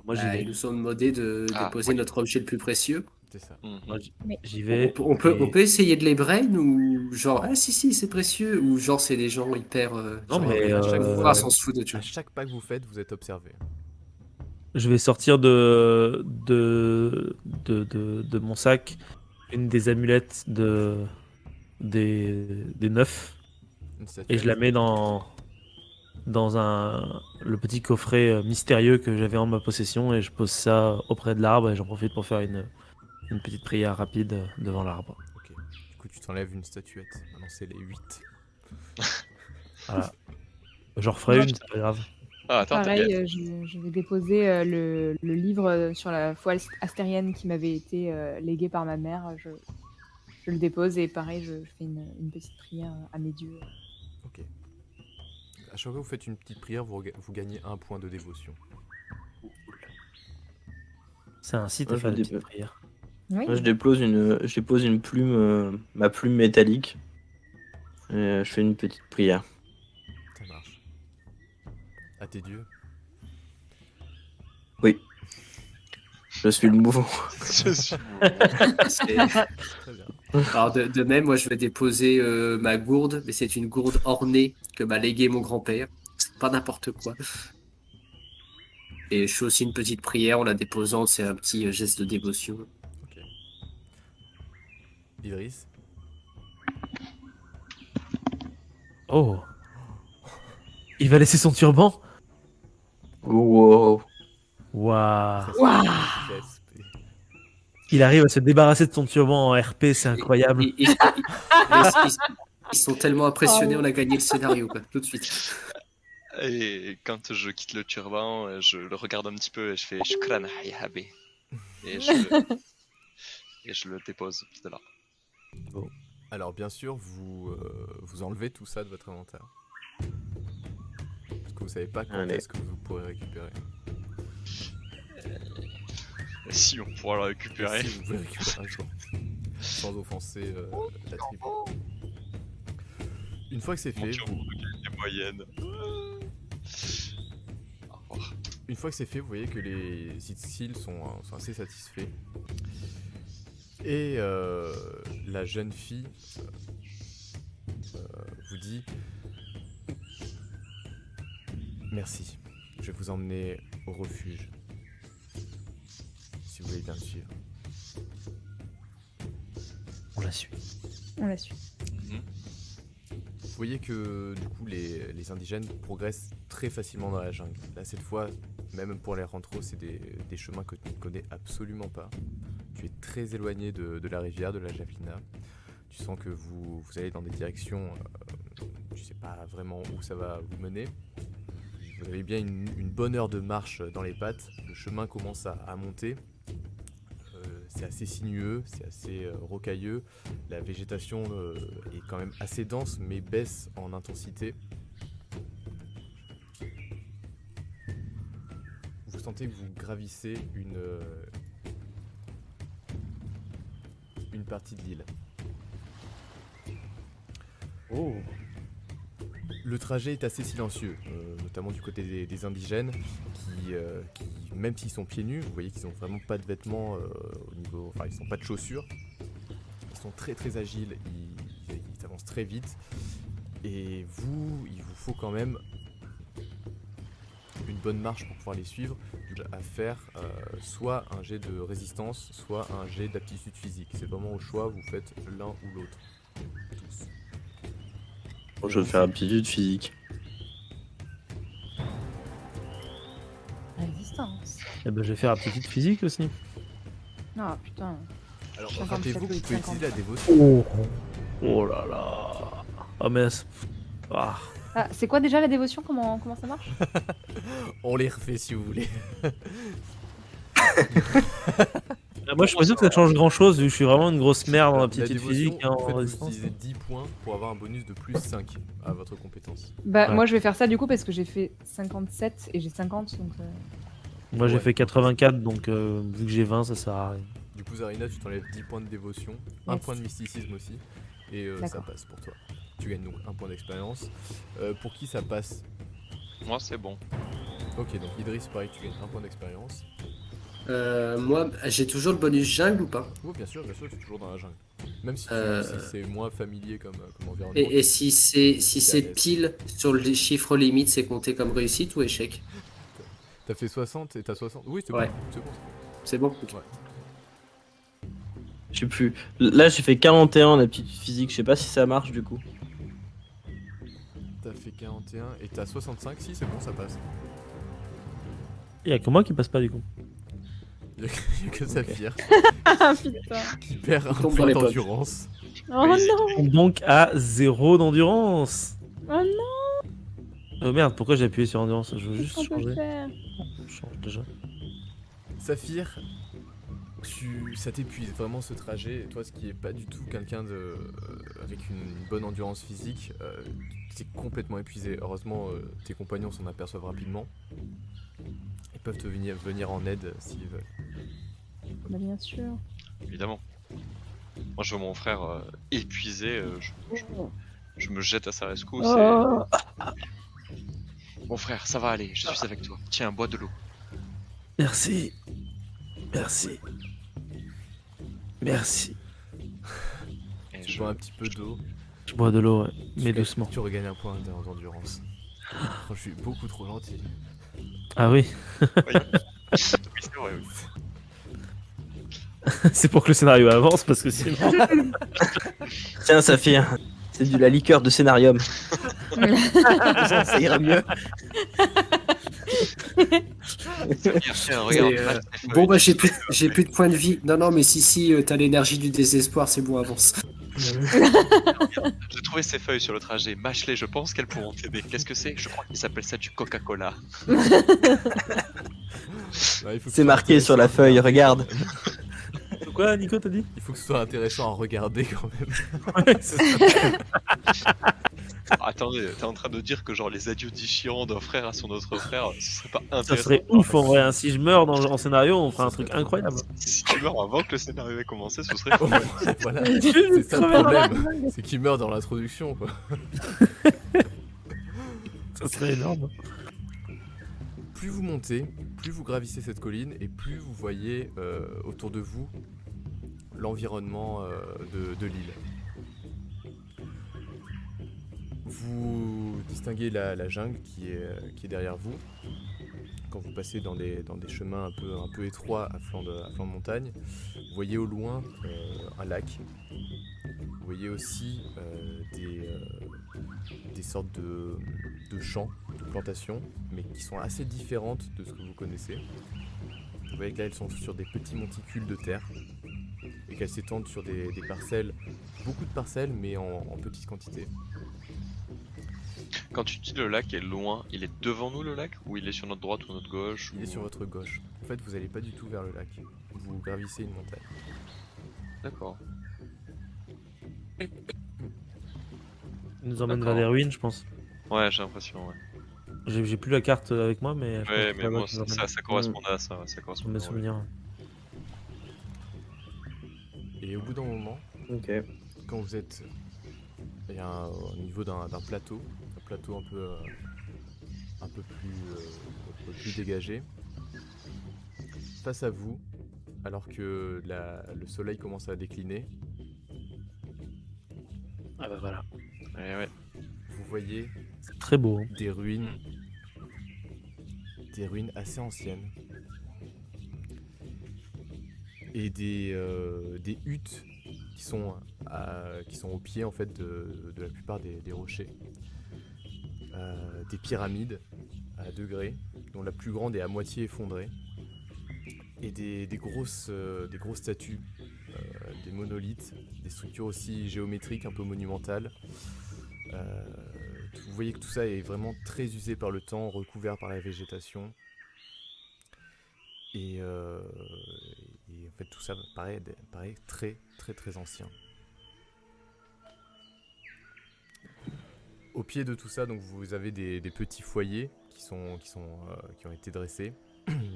Moi, j'y Bah, vais. ils nous sont demandé de Ah, déposer oui. notre objet le plus précieux. C'est ça. Mhm. Moi, Mais- j'y On vais. peut, on peut essayer de les brain ou genre, ah si, c'est précieux, ou genre, c'est des gens hyper. Non, Genre, mais à chaque on fois- s'en se fout de tout. À chaque pas que vous faites, vous êtes observé. je vais sortir de mon sac une des amulettes des 9 Une et statuette. je la mets dans le petit coffret mystérieux que j'avais en ma possession et je pose ça auprès de l'arbre et j'en profite pour faire une petite prière rapide devant l'arbre. Ok. Du coup, tu t'enlèves une statuette. Maintenant, c'est les 8. Voilà. J'en referai Moi, une, c'est pas grave. Ah, attends, Pareil, je vais déposer le livre sur la foi astérienne qui m'avait été légué par ma mère. Je le dépose et pareil, je fais une petite prière à mes dieux. Ok. À chaque fois que vous faites une petite prière, vous gagnez 1 point de dévotion. C'est un site Moi, à je faire le des dépose. petites prières. Oui. Moi, je dépose une plume, ma plume métallique. Et je fais une petite prière. Ça marche. À tes dieux. Oui. Je suis le mouvement. je suis. C'est- Très bien. Alors, de même, moi, je vais déposer ma gourde, mais c'est une gourde ornée que m'a légué mon grand-père. C'est pas n'importe quoi. Et je fais aussi une petite prière en la déposant, c'est un petit geste de dévotion. Ok. Idriss. Oh, il va laisser son turban. Wow. Waouh. Respect, respect. Il arrive à se débarrasser de son turban en RP, c'est incroyable. Ils sont tellement impressionnés, on a gagné le scénario, quoi, tout de suite. Et quand je quitte le turban, je le regarde un petit peu et je fais Shukran ya Habé. Et je le dépose de là. Alors, bien sûr, vous enlevez tout ça de votre inventaire. Parce que vous savez pas quand Allez. est-ce que vous pourrez récupérer. Et si on pourra le récupérer. Si vous pouvez récupérer un jour. Sans offenser la tribu. Une fois que c'est Mon fait, turban est moyenne. Au revoir. une fois que c'est fait, vous voyez que les Itzil sont assez satisfaits. Et la jeune fille vous dit merci, je vais vous emmener au refuge. Si vous voulez bien me suivre. On la suit. On la suit. Vous voyez que du coup les indigènes progressent très facilement dans la jungle. Là cette fois, même pour les rentros, c'est des chemins que tu ne connais absolument pas. Tu es très éloigné de la rivière, de la Javelina. Tu sens que vous allez dans des directions, tu sais pas vraiment où ça va vous mener. Vous avez bien une bonne heure de marche dans les pattes. Le chemin commence à monter. C'est assez sinueux, c'est assez rocailleux. La végétation est quand même assez dense, mais baisse en intensité. Vous sentez que vous gravissez une partie de l'île. Oh. Le trajet est assez silencieux, notamment du côté des indigènes, qui, même s'ils sont pieds nus, vous voyez qu'ils n'ont vraiment pas de vêtements au niveau, enfin ils n'ont pas de chaussures. Ils sont très très agiles, ils avancent très vite. Et vous, il vous faut quand même une bonne marche pour pouvoir les suivre, à faire soit un jet de résistance, soit un jet d'aptitude physique. C'est vraiment au choix, vous faites l'un ou l'autre. Tous. Bon, je vais faire aptitude physique. Résistance. Eh ben, je vais faire aptitude physique aussi. Ah putain. Alors 57 rappelez-vous que vous ou pouvez 50. utiliser la dévotion. Oh. Oh là là. Oh mais... Ah. Ah, c'est quoi déjà la dévotion? Comment ça marche? On les refait si vous voulez. Moi je suis pas sûr que ça change grand chose vu que je suis vraiment une grosse merde en La aptitude dévotion, physique et en en fait, vous résistance. utilisez 10 points pour avoir un bonus de plus 5 à votre compétence. Bah, Ouais. moi je vais faire ça du coup parce que j'ai fait 57 et j'ai 50 donc. Moi j'ai Ouais. fait 84 donc vu que j'ai 20 ça sert à rien. Du coup, Zarina, tu t'enlèves 10 points de dévotion, 1 Yes. point de mysticisme aussi, et ça D'accord. passe pour toi. Tu gagnes donc 1 point d'expérience. Pour qui ça passe? Moi, c'est bon. Ok, donc Idriss, pareil, tu gagnes 1 point d'expérience. Moi, j'ai toujours le bonus jungle ou pas? Oui, bien sûr, tu es toujours dans la jungle. Même si, si c'est moins familier comme environnement. Et si c'est à l'aise. pile sur le chiffre limite, c'est compté comme réussite ou échec? T'as fait 60 et t'as 60. Oui, c'est Ouais. bon, c'est bon. C'est bon? Ok. Ouais. Je sais plus. Là, j'ai fait 41 en aptitude physique. Je sais pas si ça marche du coup. T'as fait 41 et t'as 65, si c'est bon, ça passe. Il y a que moi qui passe pas du coup. Il y a que Saphir Ah putain. qui perd un tombe dans point les pommes. d'endurance. Oh Oui. non. Donc à 0 d'endurance. Oh non. Oh merde, pourquoi j'ai appuyé sur endurance? Je veux Qu'est-ce juste qu'on peut changer. faire? Je change déjà. Saphir, ça t'épuise vraiment ce trajet. Et toi, ce qui est pas du tout quelqu'un avec une bonne endurance physique, t'es complètement épuisé. Heureusement, tes compagnons s'en aperçoivent rapidement. Ils peuvent te venir en aide s'ils veulent. Bah bien sûr. Évidemment. Moi, je vois mon frère épuisé, je me jette à sa rescousse Oh. et... Mon frère, ça va aller, je suis avec toi. Tiens, bois de l'eau. Merci. Merci. Merci. Et Tu je... bois un petit peu d'eau. Je bois de l'eau, ouais, mais tu- doucement. Tu regagnes un point d'endurance. Oh, je suis beaucoup trop gentil. Ah oui, Oui, c'est vrai, oui. c'est pour que le scénario avance parce que sinon. Tiens, Saphir. C'est de la liqueur de scénarium. Ça ira mieux. Tiens, regarde, Et, mâche tes Bon feuilles. bah j'ai plus de points de vie. Non mais si t'as l'énergie du désespoir, c'est bon, avance. J'ai trouvé ces feuilles sur le trajet, mâche-les, je pense qu'elles pourront t'aider. Qu'est-ce que c'est? Je crois qu'ils s'appellent ça du Coca-Cola. Ouais, il faut que ce C'est soit marqué sur la intéressant à feuille, regarder. regarde. Quoi, Nico, t'as dit? Il faut que ce soit intéressant à regarder quand même. Ouais, c'est ça. Attendez, t'es en train de dire que genre les adieux déchirants d'un frère à son autre frère, ce serait pas Ça intéressant? serait ouf en vrai. Hein. Si je meurs en scénario, on fera un truc incroyable. Si tu meurs avant que le scénario ait commencé, ce serait fou. Voilà, c'est ça le problème. C'est qu'il meurt dans l'introduction, quoi. Ça serait énorme. Plus vous montez, plus vous gravissez cette colline et plus vous voyez autour de vous l'environnement de l'île. Vous distinguez la jungle qui est derrière vous. Quand vous passez dans des chemins un peu étroits à flanc de montagne, vous voyez au loin un lac. Vous voyez aussi des sortes de champs, de plantations, mais qui sont assez différentes de ce que vous connaissez. Vous voyez que là, elles sont sur des petits monticules de terre et qu'elles s'étendent sur des parcelles, beaucoup de parcelles, mais en petite quantité. Quand tu dis le lac est loin, il est devant nous le lac? Ou il est sur notre droite ou notre gauche? Il est ou- sur votre gauche. En fait, vous n'allez pas du tout vers le lac. Vous gravissez une montagne. D'accord. Il nous emmène D'accord. vers les ruines, je pense. Ouais, j'ai l'impression, ouais. J'ai plus la carte avec moi, mais je pense Ouais, que mais ça va, moi, tu vas ça correspondait à ça. Ça dans correspondait mes ouais. souvenirs. Et au bout d'un moment, Ok. quand vous êtes au niveau d'un plateau, un plateau un peu plus dégagé, face à vous, alors que le soleil commence à décliner, Ah bah voilà. Ouais. vous voyez C'est très beau. Hein. des ruines assez anciennes, et des huttes qui sont au pied en fait de la plupart des rochers. Des pyramides à degrés, dont la plus grande est à moitié effondrée, et des grosses statues, des monolithes, des structures aussi géométriques un peu monumentales. Vous voyez que tout ça est vraiment très usé par le temps, recouvert par la végétation. Et en fait tout ça paraît très très très ancien. Au pied de tout ça, donc vous avez des petits foyers qui ont été dressés,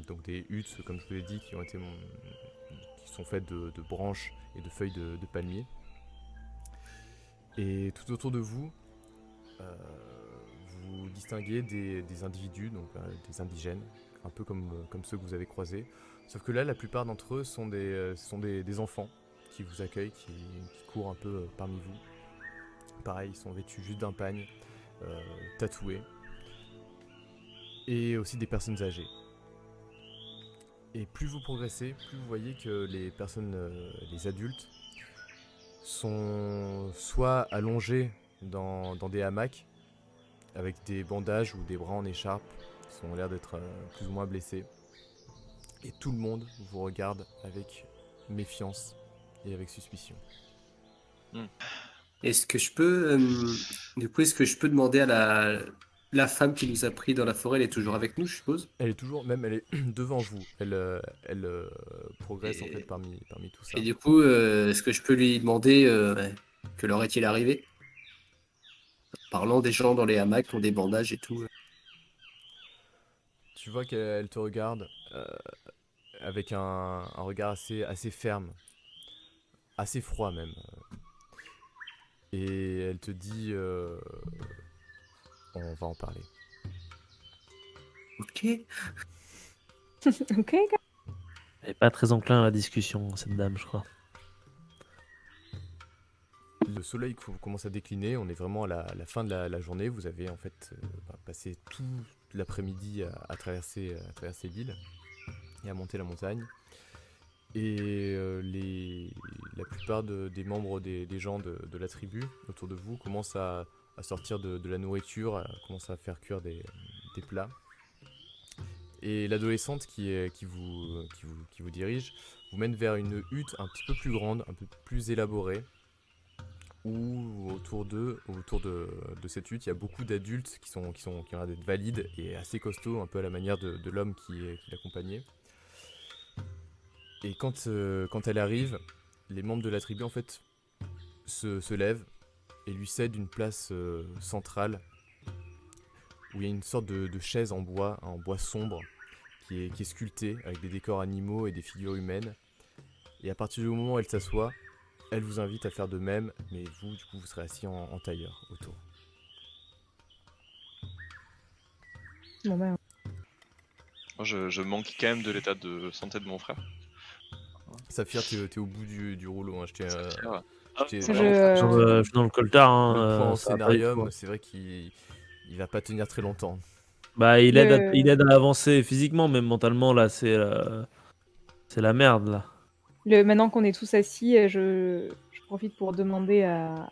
donc des huttes, comme je vous l'ai dit, qui sont faites de branches et de feuilles de palmier. Et tout autour de vous, vous distinguez des individus, donc des indigènes, un peu comme ceux que vous avez croisés. Sauf que là, la plupart d'entre eux sont des enfants qui vous accueillent, qui courent un peu parmi vous. Pareil, ils sont vêtus juste d'un pagne, tatoués. Et aussi des personnes âgées. Et plus vous progressez, plus vous voyez que les personnes, les adultes, sont soit allongés dans des hamacs, avec des bandages ou des bras en écharpe, qui ont l'air d'être plus ou moins blessés. Et tout le monde vous regarde avec méfiance et avec suspicion. Est-ce que je peux, est-ce que je peux demander à la femme qui nous a pris dans la forêt, elle est toujours avec nous, je suppose? Elle est devant vous. Elle progresse en Et- fait parmi tout ça. Et du coup, est-ce que je peux lui demander que leur est-il arrivé? Parlant des gens dans les hamacs qui ont des bandages et tout. Tu vois qu'elle te regarde avec un regard assez ferme, assez froid même. Et elle te dit on va en parler. Ok. Ok, gars. Elle est pas très enclin à la discussion, cette dame, je crois. Le soleil commence à décliner, on est vraiment à la fin de la journée. Vous avez en fait passé tout l'après-midi à traverser l'île et à monter la montagne. Et la plupart des membres des gens de la tribu autour de vous commencent à sortir de la nourriture, commencent à faire cuire des plats. Et l'adolescente qui vous dirige vous mène vers une hutte un petit peu plus grande, un peu plus élaborée, où autour de cette hutte, il y a beaucoup d'adultes qui ont l'air d'être valides et assez costauds, un peu à la manière de l'homme qui l'accompagnait. Et quand elle arrive, les membres de la tribu en fait se lèvent et lui cèdent une place centrale où il y a une sorte de chaise en bois sombre qui est sculptée avec des décors animaux et des figures humaines. Et à partir du moment où elle s'assoit, elle vous invite à faire de même, mais vous, du coup, vous serez assis en tailleur autour. Bon, ben, Moi, je manque quand même de l'état de santé de mon frère. Saphir, t'es au bout du rouleau. Hein. Je t'ai je- vraiment Je suis dans le coltard, le point hein, en ça va pas du tout, scénarium, hein. c'est vrai qu'il va pas tenir très longtemps. Bah, il Le- aide à avancer physiquement, même mentalement, là, c'est la merde, là. Maintenant qu'on est tous assis, je profite pour demander à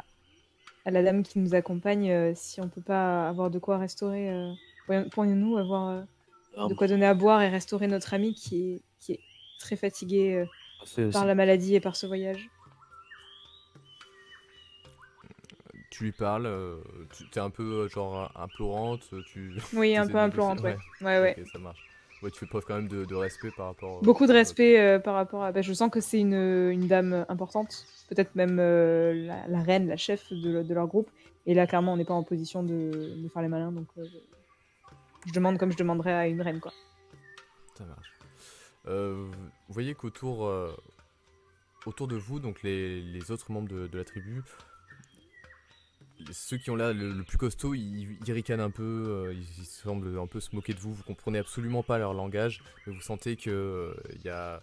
la dame qui nous accompagne si on peut pas avoir de quoi restaurer. Pourrions-nous avoir de quoi donner à boire et restaurer notre ami qui est très fatigué par la maladie et par ce voyage? Tu lui parles, t'es un peu genre implorante, Oui, un t'essaies peu de implorante, négocier. ouais. Ouais. Ok, ça marche. Ouais, tu fais preuve quand même de respect par rapport. Beaucoup de à respect par rapport à. Bah, je sens que c'est une dame importante, peut-être même la reine, la chef de leur groupe. Et là, clairement, on n'est pas en position de faire les malins, donc Je demande comme je demanderais à une reine, quoi. Ça marche. Vous voyez qu'autour autour de vous, donc les autres membres de la tribu, ceux qui ont là le plus costaud, ils ricanent un peu, ils semblent un peu se moquer de vous. Vous comprenez absolument pas leur langage, mais vous sentez que il y a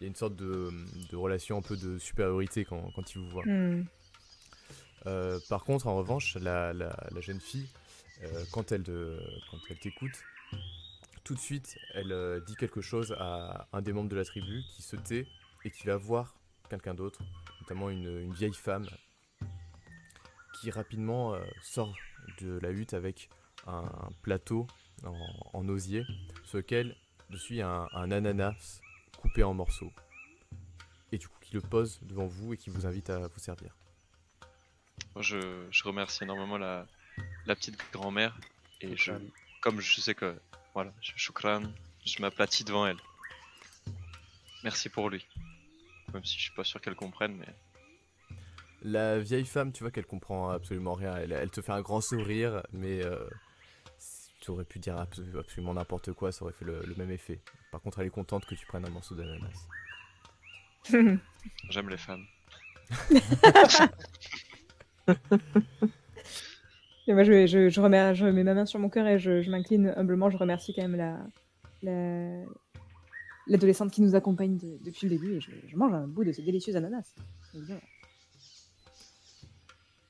une sorte de relation un peu de supériorité quand ils vous voient. Par contre, en revanche, la jeune fille, quand elle t'écoute, tout de suite, elle dit quelque chose à un des membres de la tribu qui se tait et qui va voir quelqu'un d'autre, notamment une vieille femme qui rapidement sort de la hutte avec un plateau en osier sur lequel dessus il y a un ananas coupé en morceaux et du coup qui le pose devant vous et qui vous invite à vous servir. Moi, je remercie énormément la petite grand-mère et comme je sais que voilà, Shukran, je m'aplatis devant elle. Merci pour lui. Même si je suis pas sûr qu'elle comprenne, mais La vieille femme, tu vois qu'elle comprend absolument rien. Elle te fait un grand sourire, mais tu aurais pu dire absolument n'importe quoi, ça aurait fait le même effet. Par contre, elle est contente que tu prennes un morceau d'ananas. j'aime les femmes. Et moi, je mets ma main sur mon cœur et je m'incline humblement. Je remercie quand même l'adolescente qui nous accompagne depuis le début et je mange un bout de ce délicieux ananas. Évidemment.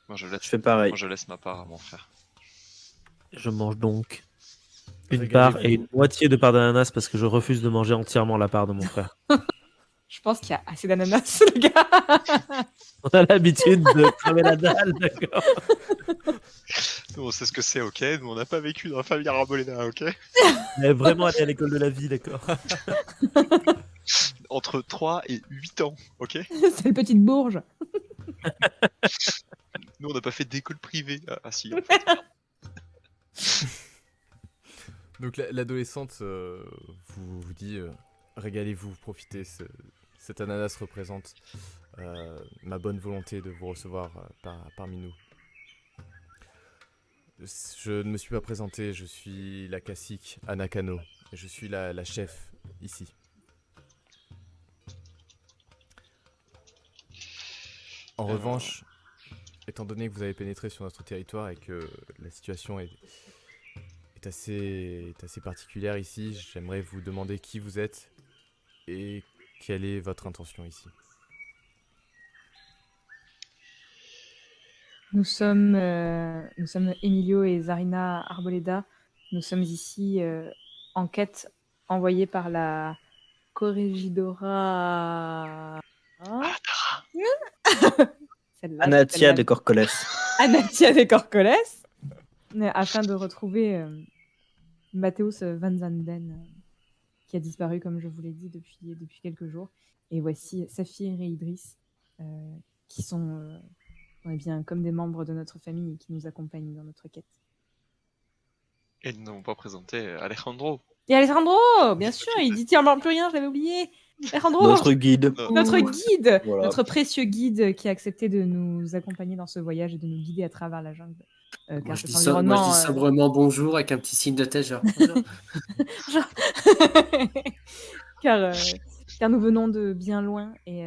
Moi, Je fais pareil. Moi, je laisse ma part à mon frère. Je mange donc une Régalez-vous. part et une moitié de part d'ananas parce que je refuse de manger entièrement la part de mon frère. Je pense qu'il y a assez d'ananas, le gars. On a l'habitude de cramer la dalle, d'accord. Nous, on sait ce que c'est, ok. Nous, on n'a pas vécu dans la famille Arboleda, ok. Mais vraiment aller à l'école de la vie, d'accord. Entre 3 et 8 ans, ok. C'est le petite bourge. Nous, on n'a pas fait d'école privée. Ah si, en fait. Donc l'adolescente vous dit régalez-vous, profitez, cet ananas représente ma bonne volonté de vous recevoir parmi nous. Je ne me suis pas présenté, je suis la cacique Anakano, et je suis la chef ici. En revanche, étant donné que vous avez pénétré sur notre territoire et que la situation est assez particulière ici, j'aimerais vous demander qui vous êtes et quelle est votre intention ici. Nous sommes Emilio et Zarina Arboleda. Nous sommes ici en quête envoyée par la Corregidora. Celle-là, Anatia de Corcoles. Anatia de Corcoles, afin de retrouver Matthäus Van Zanden, qui a disparu, comme je vous l'ai dit, depuis quelques jours. Et voici Saphir et Idriss, qui sont bien comme des membres de notre famille et qui nous accompagnent dans notre quête. Et nous n'avons pas présenté Alejandro. Et Alejandro, bien sûr, il dit tiens, plus rien, je l'avais oublié. Alejandro, Notre guide. notre guide, Voilà. notre précieux guide qui a accepté de nous accompagner dans ce voyage et de nous guider à travers la jungle. Moi, Car je cet dis environnement, sobrement bonjour avec un petit signe de tête, genre. Bonjour. car nous venons de bien loin et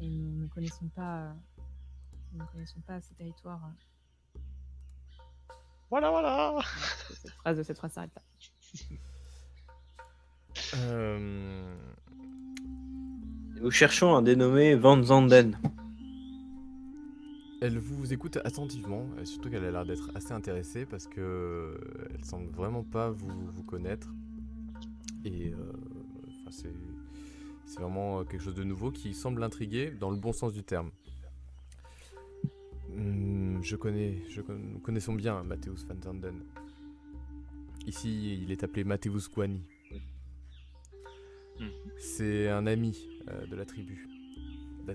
nous ne connaissons pas ces territoires. Voilà. Cette phrase s'arrête là. Nous cherchons un dénommé Van Zanden. Elle vous écoute attentivement, et surtout qu'elle a l'air d'être assez intéressée parce que elle semble vraiment pas vous connaître. Et c'est vraiment quelque chose de nouveau qui semble l'intriguer dans le bon sens du terme. Nous connaissons bien Matthäus Van Zanden. Ici, il est appelé Matthäus Guani. C'est un ami de la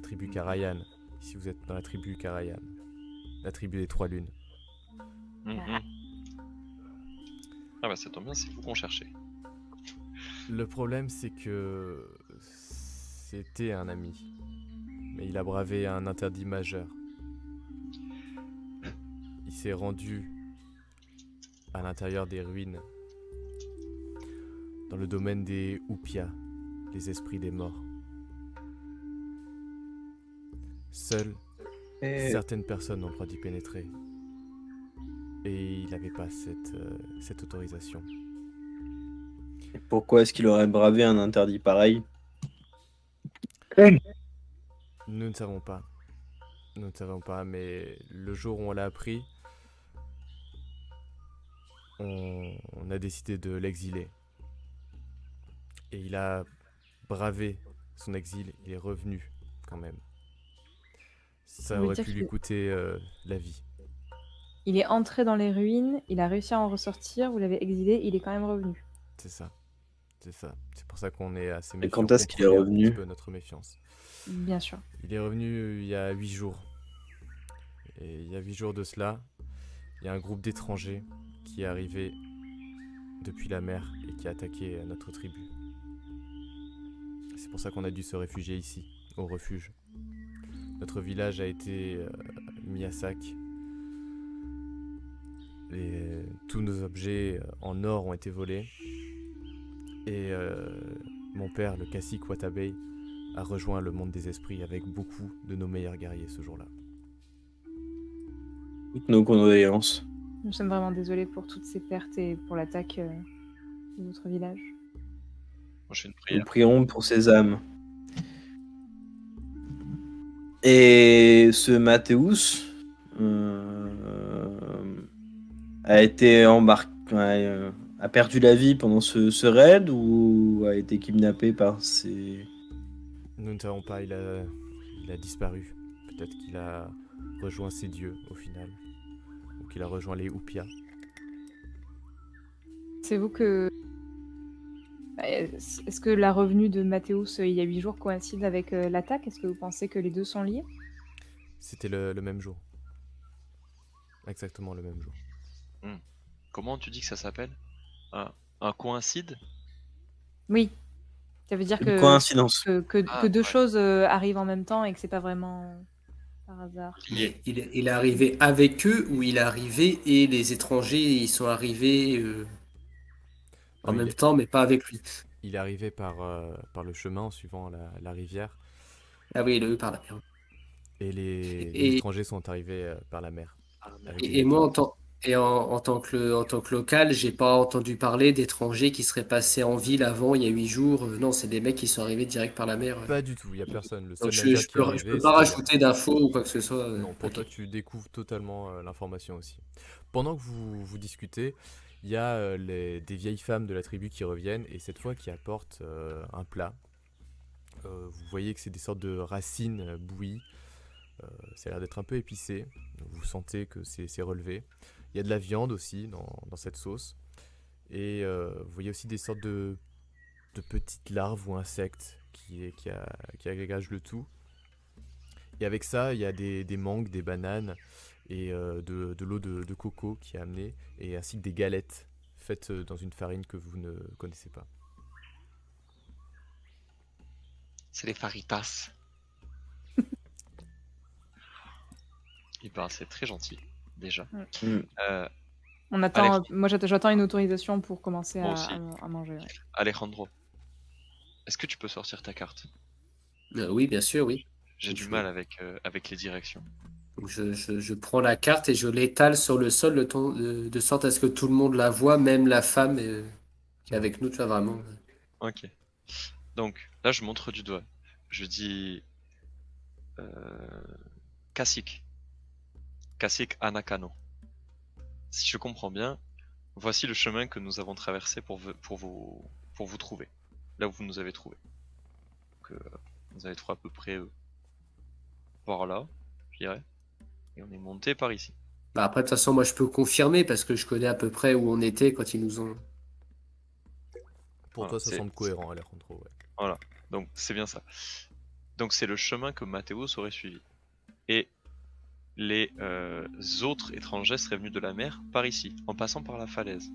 tribu Karayan. Ici, vous êtes dans la tribu Karayan, la tribu des Trois Lunes. Ah bah ça tombe bien, c'est vous qu'on cherchait. Le problème, c'est que c'était un ami, mais il a bravé un interdit majeur. Il s'est rendu à l'intérieur des ruines dans le domaine des Upia, les esprits des morts. Seules certaines personnes ont le droit d'y pénétrer. Et il n'avait pas cette autorisation. Pourquoi est-ce qu'il aurait bravé un interdit pareil? Nous ne savons pas. Nous ne savons pas, mais le jour où on l'a appris, on a décidé de l'exiler. Et il a bravé son exil, il est revenu quand même. Ça Ça veut aurait dire pu lui que- coûter la vie. Il est entré dans les ruines, il a réussi à en ressortir, vous l'avez exilé, il est quand même revenu. C'est ça. C'est ça. C'est pour ça qu'on est assez Et méfiant. quand est-ce qu'il est Comprenez un revenu? petit peu notre méfiance. Bien sûr. Il est revenu il y a 8 jours. Et il y a 8 jours de cela, il y a un groupe d'étrangers qui est arrivé depuis la mer et qui a attaqué notre tribu. C'est pour ça qu'on a dû se réfugier ici, au refuge. Notre village a été mis à sac. Tous nos objets en or ont été volés. Et mon père, le cacique Watabei, a rejoint le monde des esprits avec beaucoup de nos meilleurs guerriers ce jour-là. Toutes nos condoléances. Nous sommes vraiment désolés pour toutes ces pertes et pour l'attaque de votre village. Moi, je fais une Nous prière. prierons pour ces âmes. Et ce Mathéus a été embarqué, a perdu la vie pendant ce raid ou a été kidnappé par ces... Nous ne savons pas, il a disparu. Peut-être qu'il a rejoint ses dieux au final. Ou qu'il a rejoint les Upia. C'est vous que... Est-ce que la revenue de Mathéus il y a 8 jours coïncide avec l'attaque? Est-ce que vous pensez que les deux sont liés? C'était le même jour. Exactement le même jour. Comment tu dis que ça s'appelle? Un coïncide? Oui. Ça veut dire Une que, coïncidence. que deux ouais. choses arrivent en même temps et que c'est pas vraiment par hasard. Il est arrivé avec eux ou il est arrivé et les étrangers ils sont arrivés en Non, même temps mais pas avec lui. il est arrivé par le chemin en suivant la rivière. Ah oui, il a eu par la mer. Et les Et- étrangers sont arrivés par la mer. Avec des Et moi, bateaux. en tant que local, j'ai pas entendu parler d'étrangers qui seraient passés en ville avant, il y a 8 jours. Non, c'est des mecs qui sont arrivés direct par la mer. Pas du tout, il n'y a personne. Le Donc seul navire qui est je arrivé, peux pas c'était... rajouter d'infos ou quoi que ce soit. Non, pour Ok. toi, tu découvres totalement l'information aussi. Pendant que vous discutez, il y a des vieilles femmes de la tribu qui reviennent et cette fois qui apportent un plat. Vous voyez que c'est des sortes de racines bouillies. Ça a l'air d'être un peu épicé. Vous sentez que c'est relevé. Il y a de la viande aussi dans cette sauce. Et vous voyez aussi des sortes de petites larves ou insectes qui agrégagent le tout. Et avec ça, il y a des mangues, des bananes et de l'eau de coco qui est amenée, et ainsi que des galettes faites dans une farine que vous ne connaissez pas. C'est les faritas. Et ben, c'est très gentil, déjà. Mm. On attend, Alex. moi j'attends une autorisation pour commencer Moi à, aussi. à manger. Ouais. Alejandro, est-ce que tu peux sortir ta carte? Oui, bien sûr, oui. J'ai du mal avec les directions. Donc, je prends la carte et je l'étale sur le sol de sorte à ce que tout le monde la voit, même la femme qui est avec nous, tu vois, vraiment. Ok. Donc, là, je montre du doigt. Je dis... Cacique. Cacique Anakano. Si je comprends bien, voici le chemin que nous avons traversé pour vous trouver. Là où vous nous avez trouvé. Donc, vous avez trouvé à peu près par là, je dirais. Et on est monté par ici. Bah, après, de toute façon, moi, je peux confirmer parce que je connais à peu près où on était quand ils nous ont. Pour Voilà, toi, ça c'est- semble cohérent, Alejandro. Ouais. Donc c'est bien ça. Donc c'est le chemin que Mathéos aurait suivi. Et les autres étrangers seraient venus de la mer par ici, en passant par la falaise.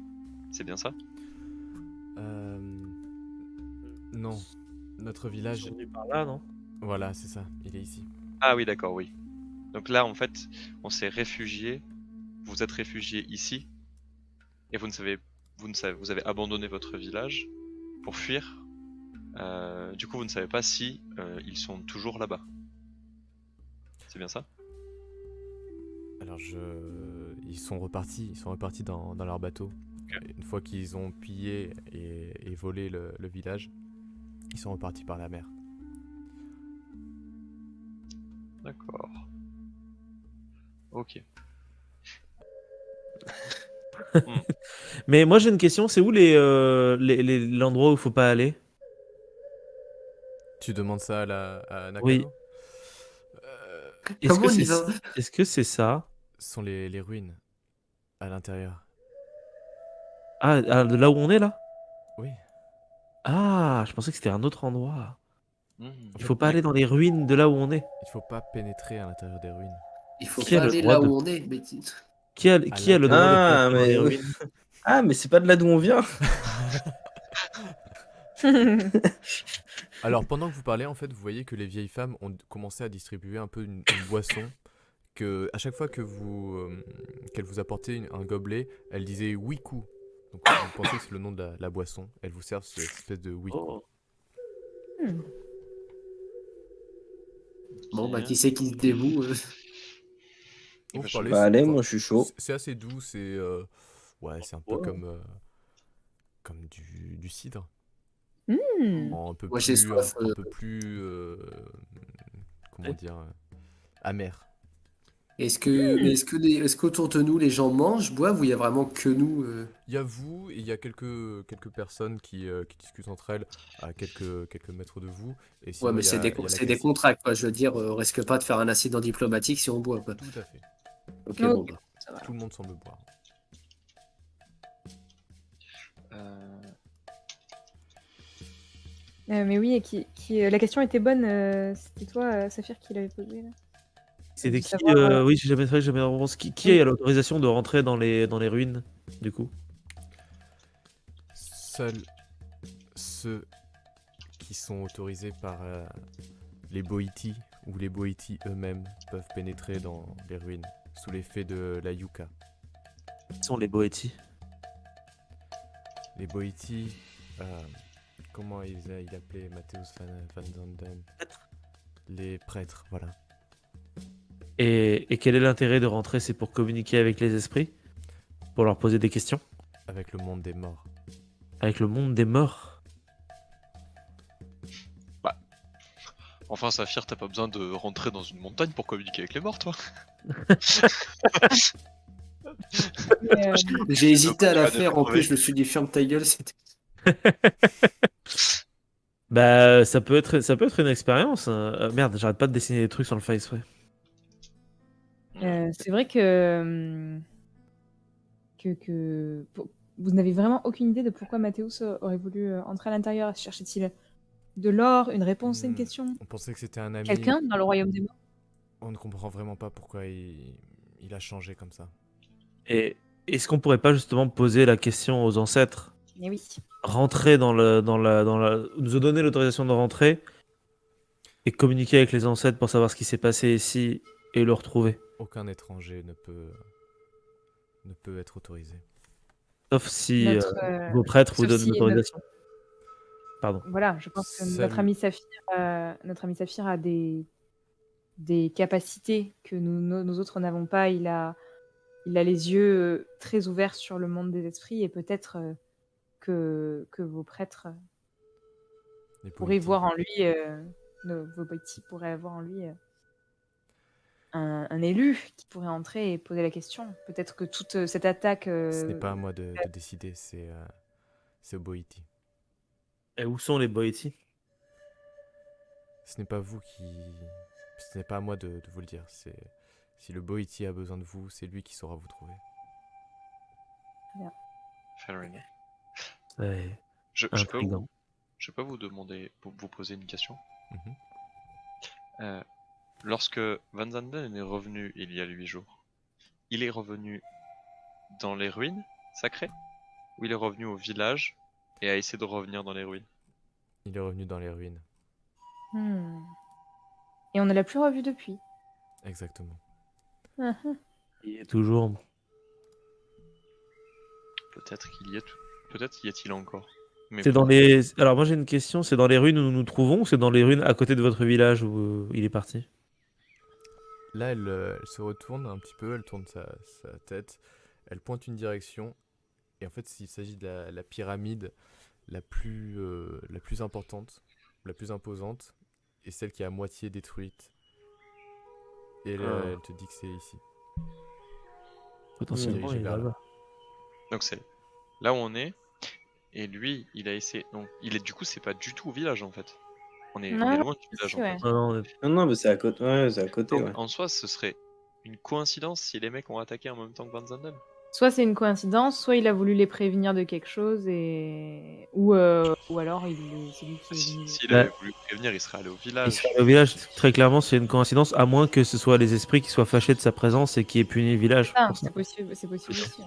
C'est bien ça? Non, notre village... Par là, non? Voilà, c'est ça, il est ici. Ah oui, d'accord, oui. Donc là, en fait, on s'est réfugié. Vous êtes réfugié ici. Et vous avez abandonné votre village. pour fuir. Du coup, vous ne savez pas si ils sont toujours là-bas. C'est bien ça? Alors ils sont repartis dans leur bateau. Une fois qu'ils ont pillé et volé le village, ils sont repartis par la mer. D'accord. Ok. Mais moi j'ai une question, c'est où l'endroit où il faut pas aller? Tu demandes ça à Nakano? Oui. Est-ce Comment que on y c'est va? est-ce que c'est ça? Ce sont les ruines à l'intérieur. De là où on est là? Oui. Ah, je pensais que c'était un autre endroit. Hmm. Il faut pas aller dans les ruines de là où on est. Il faut pas pénétrer à l'intérieur des ruines. Il faut Qui a pas le aller droit là de- où on est. Mais... Qui a le droit de Ah, pénétrer dans les mais oui. ruines? Ah, mais c'est pas de là d'où on vient. Alors pendant que vous parlez, en fait, vous voyez que les vieilles femmes ont commencé à distribuer un peu une boisson. Que à chaque fois que qu'elles vous apportaient un gobelet, elles disaient Wiku. Donc vous pensez que c'est le nom de la boisson. Elles vous servent cette espèce de Wiku. Oh. Bon, bah, qui c'est qui se dévoue Vous Bah, parlez, Bah allez, moi je suis chaud. c'est assez doux, c'est un peu Ouais. comme du cidre. Hmm. Un peu Moi, j'ai plus, soif, un peu plus, comment dire, amer. Est-ce qu'autour de nous, les gens mangent, boivent, ou il y a vraiment que nous Il y a vous et il y a quelques personnes qui discutent entre elles à quelques mètres de vous. Et Ouais, sinon, mais il y c'est a, des, il y a la c'est des cassis. contrats, quoi. Je veux dire, on risque pas de faire un incident diplomatique si on boit, quoi. Tout à fait. Ok, Ok. bon, bah. Ça va. Tout le monde semble boire. Mais oui, la question était bonne. C'était toi, Saphir, qui l'avait posée là. C'était de qui savoir, Oui, j'ai jamais fait, jamais réponse. Qui Oui. a l'autorisation de rentrer dans les ruines, du coup? Seuls ceux qui sont autorisés par les Boïti ou les Boïti eux-mêmes peuvent pénétrer dans les ruines sous l'effet de la yucca. Qui sont les Boétis? Les Boïti, comment il appelait Matthäus van Zanden? Les prêtres, voilà. Et quel est l'intérêt de rentrer? C'est pour communiquer avec les esprits? Pour leur poser des questions? Avec le monde des morts. Avec le monde des morts? Enfin, Saphir, t'as pas besoin de rentrer dans une montagne pour communiquer avec les morts, toi. Mais, J'ai hésité à la Tu vas faire, en trouver. plus, je me suis dit, ferme ta gueule, c'était. Bah, ça peut être une expérience. Merde, j'arrête pas de dessiner des trucs sur le face, ouais. c'est vrai que, vous n'avez vraiment aucune idée de pourquoi Mathéus aurait voulu entrer à l'intérieur. Cherchait-il de l'or, une réponse à une question? On pensait que c'était un ami. Quelqu'un dans le royaume des morts? On ne comprend vraiment pas pourquoi il a changé comme ça. Et est-ce qu'on pourrait pas justement poser la question aux ancêtres? Mais oui. Rentrer nous donner l'autorisation de rentrer et communiquer avec les ancêtres pour savoir ce qui s'est passé ici et le retrouver. Aucun étranger ne peut être autorisé. Sauf si vos prêtres vous sauf donnent si l'autorisation. Pardon. Voilà, je pense que Seul- notre ami Saphir a des capacités que nous autres n'avons pas. Il a les yeux très ouverts sur le monde des esprits et peut-être que vos prêtres Les pourraient Boïti. voir en lui, vos Boïti pourraient avoir en lui un élu qui pourrait entrer et poser la question. Peut-être que toute cette attaque. Ce n'est pas à moi de décider, c'est au Boïti. Et où sont les Boétis? Ce n'est pas vous qui... Ce n'est pas à moi de vous le dire. Si le Boïti a besoin de vous, c'est lui qui saura vous trouver. Fair enough. Ouais, Je peux intriguant. vous demander, vous poser une question. Mhm. Lorsque Van Zanden est revenu il y a 8 jours, il est revenu dans les ruines sacrées ou il est revenu au village et a essayé de revenir dans les ruines? Il est revenu dans les ruines. Et on ne l'a plus revu depuis. Exactement. Il est toujours. Peut-être y est-il encore. Mais C'est dans les. Alors moi j'ai une question, c'est dans les ruines où nous nous trouvons ou c'est dans les ruines à côté de votre village où il est parti? Là, elle se retourne un petit peu, elle tourne sa tête, elle pointe une direction, et en fait, il s'agit de la pyramide la plus importante, la plus imposante, et celle qui est à moitié détruite. Et elle te dit que c'est ici. Potentiellement Dirigé il est vers là. là-bas. Donc c'est là où on est. Et lui, il a essayé. Donc, du coup, c'est pas du tout au village en fait. On est Non, loin du village si, en ouais. fait. Non, non, Non, mais c'est à côté. Ouais, c'est à côté, Donc ouais. en soi, ce serait une coïncidence si les mecs ont attaqué en même temps que Van Zanden. Soit c'est une coïncidence, soit il a voulu les prévenir de quelque chose ou alors c'est lui qui est venu. S'il Bah, avait voulu prévenir, il serait allé au il village. serait allé au village, très clairement c'est une coïncidence, à moins que ce soit les esprits qui soient fâchés de sa présence et qui aient puni le village. Ah, pour ça. c'est possible aussi.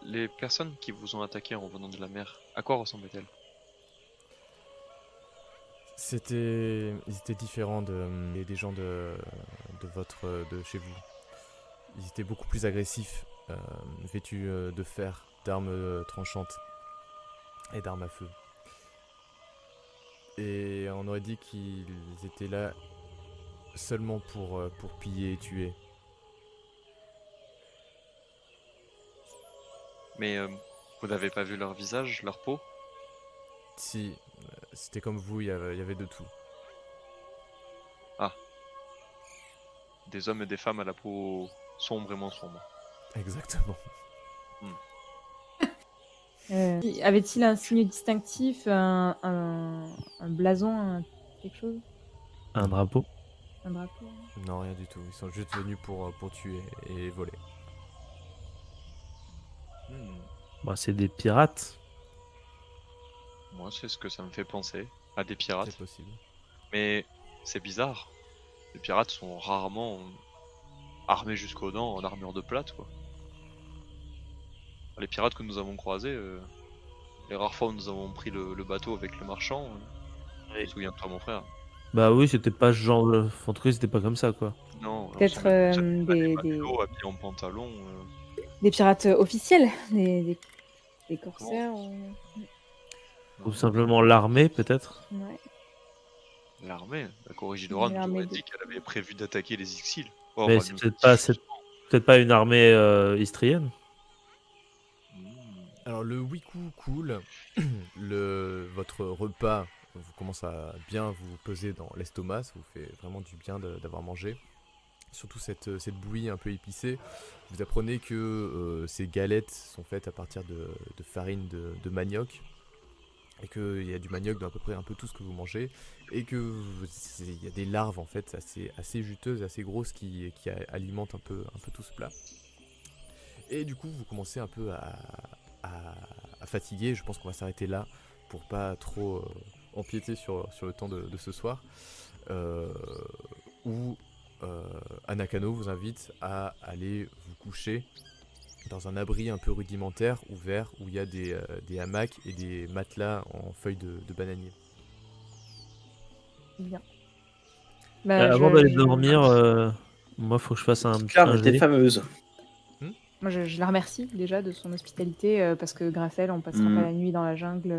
Les personnes qui vous ont attaqué en venant de la mer, à quoi ressemblaient-elles? Ils étaient différents des gens de chez vous. Ils étaient beaucoup plus agressifs, vêtus de fer, d'armes tranchantes et d'armes à feu. Et on aurait dit qu'ils étaient là seulement pour piller et tuer. Mais vous n'avez pas vu leur visage, leur peau? Si, c'était comme vous, il y avait de tout. Des hommes et des femmes à la peau sombre et moins sombre. Exactement. Avait-il un signe distinctif, un blason, quelque chose? Un drapeau. Un drapeau? Non, rien du tout. Ils sont juste venus pour tuer et voler. Bah, c'est des pirates. Moi, c'est ce que ça me fait penser à des pirates. C'est possible. Mais c'est bizarre. Les pirates sont rarement armés jusqu'aux dents en armure de plate, quoi. Les pirates que nous avons croisés, les rares fois où nous avons pris le bateau avec le marchand, Oui. souviens-toi mon frère. Bah oui, c'était pas ce genre. En tout cas, c'était pas comme ça quoi. Non, Peut-être des habillés en pantalon. des pirates officiels, des corsaires. Ou simplement l'armée peut-être. Ouais. L'armée, la Corregidora nous L'armée aurait de- dit qu'elle avait prévu d'attaquer les Ixil. Or, Mais elle c'est nous a peut-être dit pas, justement- peut-être pas une armée istrienne. Alors le Wiku cool, votre repas vous commence à bien vous peser dans l'estomac, ça vous fait vraiment du bien d'avoir mangé. Surtout cette bouillie un peu épicée. Vous apprenez que ces galettes sont faites à partir de farine de manioc. Et qu'il y a du manioc dans à peu près un peu tout ce que vous mangez. Et il y a des larves en fait assez juteuses, assez grosses qui alimentent un peu tout ce plat. Et du coup vous commencez un peu à fatiguer. Je pense qu'on va s'arrêter là pour pas trop empiéter sur le temps de ce soir. Où Anakano vous invite à aller vous coucher dans un abri un peu rudimentaire, ouvert, où il y a des hamacs et des matelas en feuilles de bananier. Bien. Bah, Avant d'aller dormir, moi faut que je fasse un Claire était jet. fameuse. Moi, je la remercie déjà de son hospitalité parce que Grafel, on passera pas la nuit dans la jungle,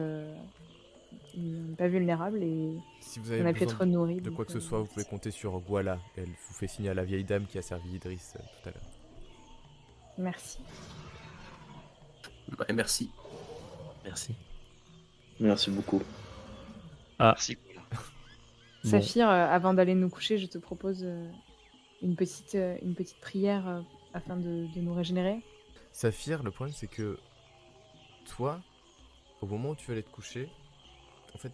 on n'est pas vulnérable et Si vous on avez a pu besoin être nourris. de quoi que ce soit, vous pouvez compter sur Guala. Elle vous fait signer à la vieille dame qui a servi Idriss tout à l'heure. Merci. Ouais, merci. Merci. Merci beaucoup. Merci. Bon. Saphir, avant d'aller nous coucher, je te propose une petite prière afin de nous régénérer. Saphir, le problème c'est que toi, au moment où tu vas aller te coucher, en fait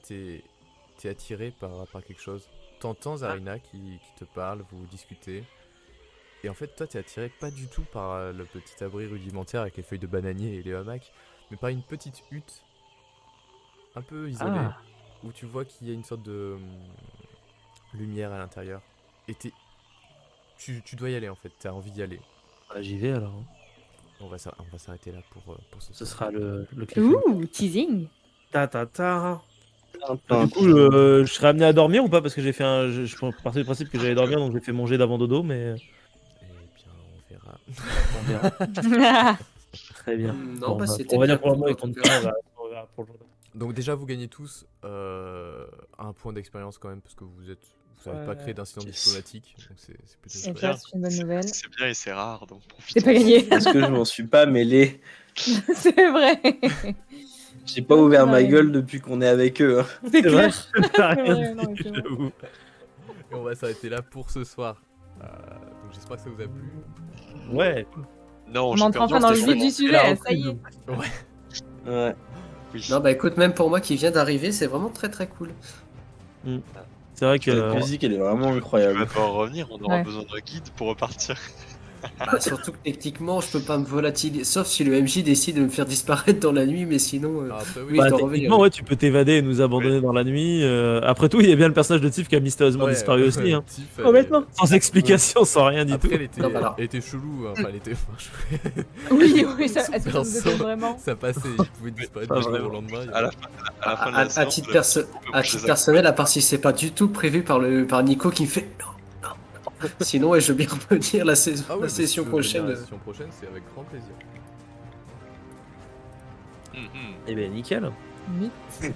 t'es attiré par quelque chose. T'entends Zarina qui te parle, vous discutez. Et en fait toi t'es attiré pas du tout par le petit abri rudimentaire avec les feuilles de bananier et les hamacs, mais par une petite hutte un peu isolée, Ah. où tu vois qu'il y a une sorte de lumière à l'intérieur. Et tu dois y aller en fait, t'as envie d'y aller. Bah, j'y vais alors. Hein. On va s'arrêter là pour ce Ce soir. sera le cliffhanger. Ouh, teasing. Ta ta ta. Du coup, je serai amené à dormir ou pas? Parce que j'ai fait un. Je partais du principe que j'allais dormir, donc j'ai fait mon jet d'avant dodo, mais Eh bien, on verra. on verra. Très bien. Non, Bon, bah, bah, c'était on va dire bien pour le moment, cool, il en tout compte cas. pas, on va reverra pour le jour. Donc déjà vous gagnez tous un point d'expérience quand même parce que vous n'avez pas Ouais. créé d'incident Yes. diplomatique, donc c'est plutôt Et chouette. ça, c'est une bonne nouvelle. C'est bien et c'est rare, donc profitons. C'est pas gagné. Parce que je m'en suis pas mêlé. C'est vrai. J'ai pas Non, ouvert ça ma arrive. gueule depuis qu'on est avec eux. Hein. C'est C'est vrai, clair. t'as C'est rien vrai, non, mais dit, c'est vrai. j'avoue. Et on va s'arrêter là pour ce soir. Donc j'espère que ça vous a plu. Ouais. Non, On j'ai entre perdu enfin dans le c'était vif du chaud. sujet, là, ça y est. Ouais. Oui. Non, bah écoute, même pour moi qui vient d'arriver, c'est vraiment très très cool. C'est vrai que La musique, elle est vraiment Tu vas incroyable. devoir revenir, on aura Ouais. besoin d'un guide pour repartir. Bah, surtout que techniquement, je peux pas me volatiliser, sauf si le MJ décide de me faire disparaître dans la nuit, mais sinon, Alors après, oui, bah, je dois techniquement, revenir. ouais, tu peux t'évader et nous abandonner dans la nuit. Après tout, il y a bien le personnage de Tiff qui a mystérieusement Ouais, disparu aussi. Hein. Tiff, Complètement. Sans explication, sans rien du Après, tout. Non, bah alors. elle était chelou, hein. Enfin, elle était. Oui, oui, ça, Son est-ce que ça nous perso, étonne vraiment? ça passait, il pouvait disparaître Pas du jour au vraiment. lendemain. À la fin de À la séance, titre, on a- on à peut titre les personnel, à part si c'est pas du tout prévu par Nico qui me fait non, non, non. Sinon, ouais, je veux bien revenir la Ah oui, la bah, si session tu veux venir prochaine. La session prochaine, c'est avec grand plaisir. Mhm. Eh ben, nickel. Oui.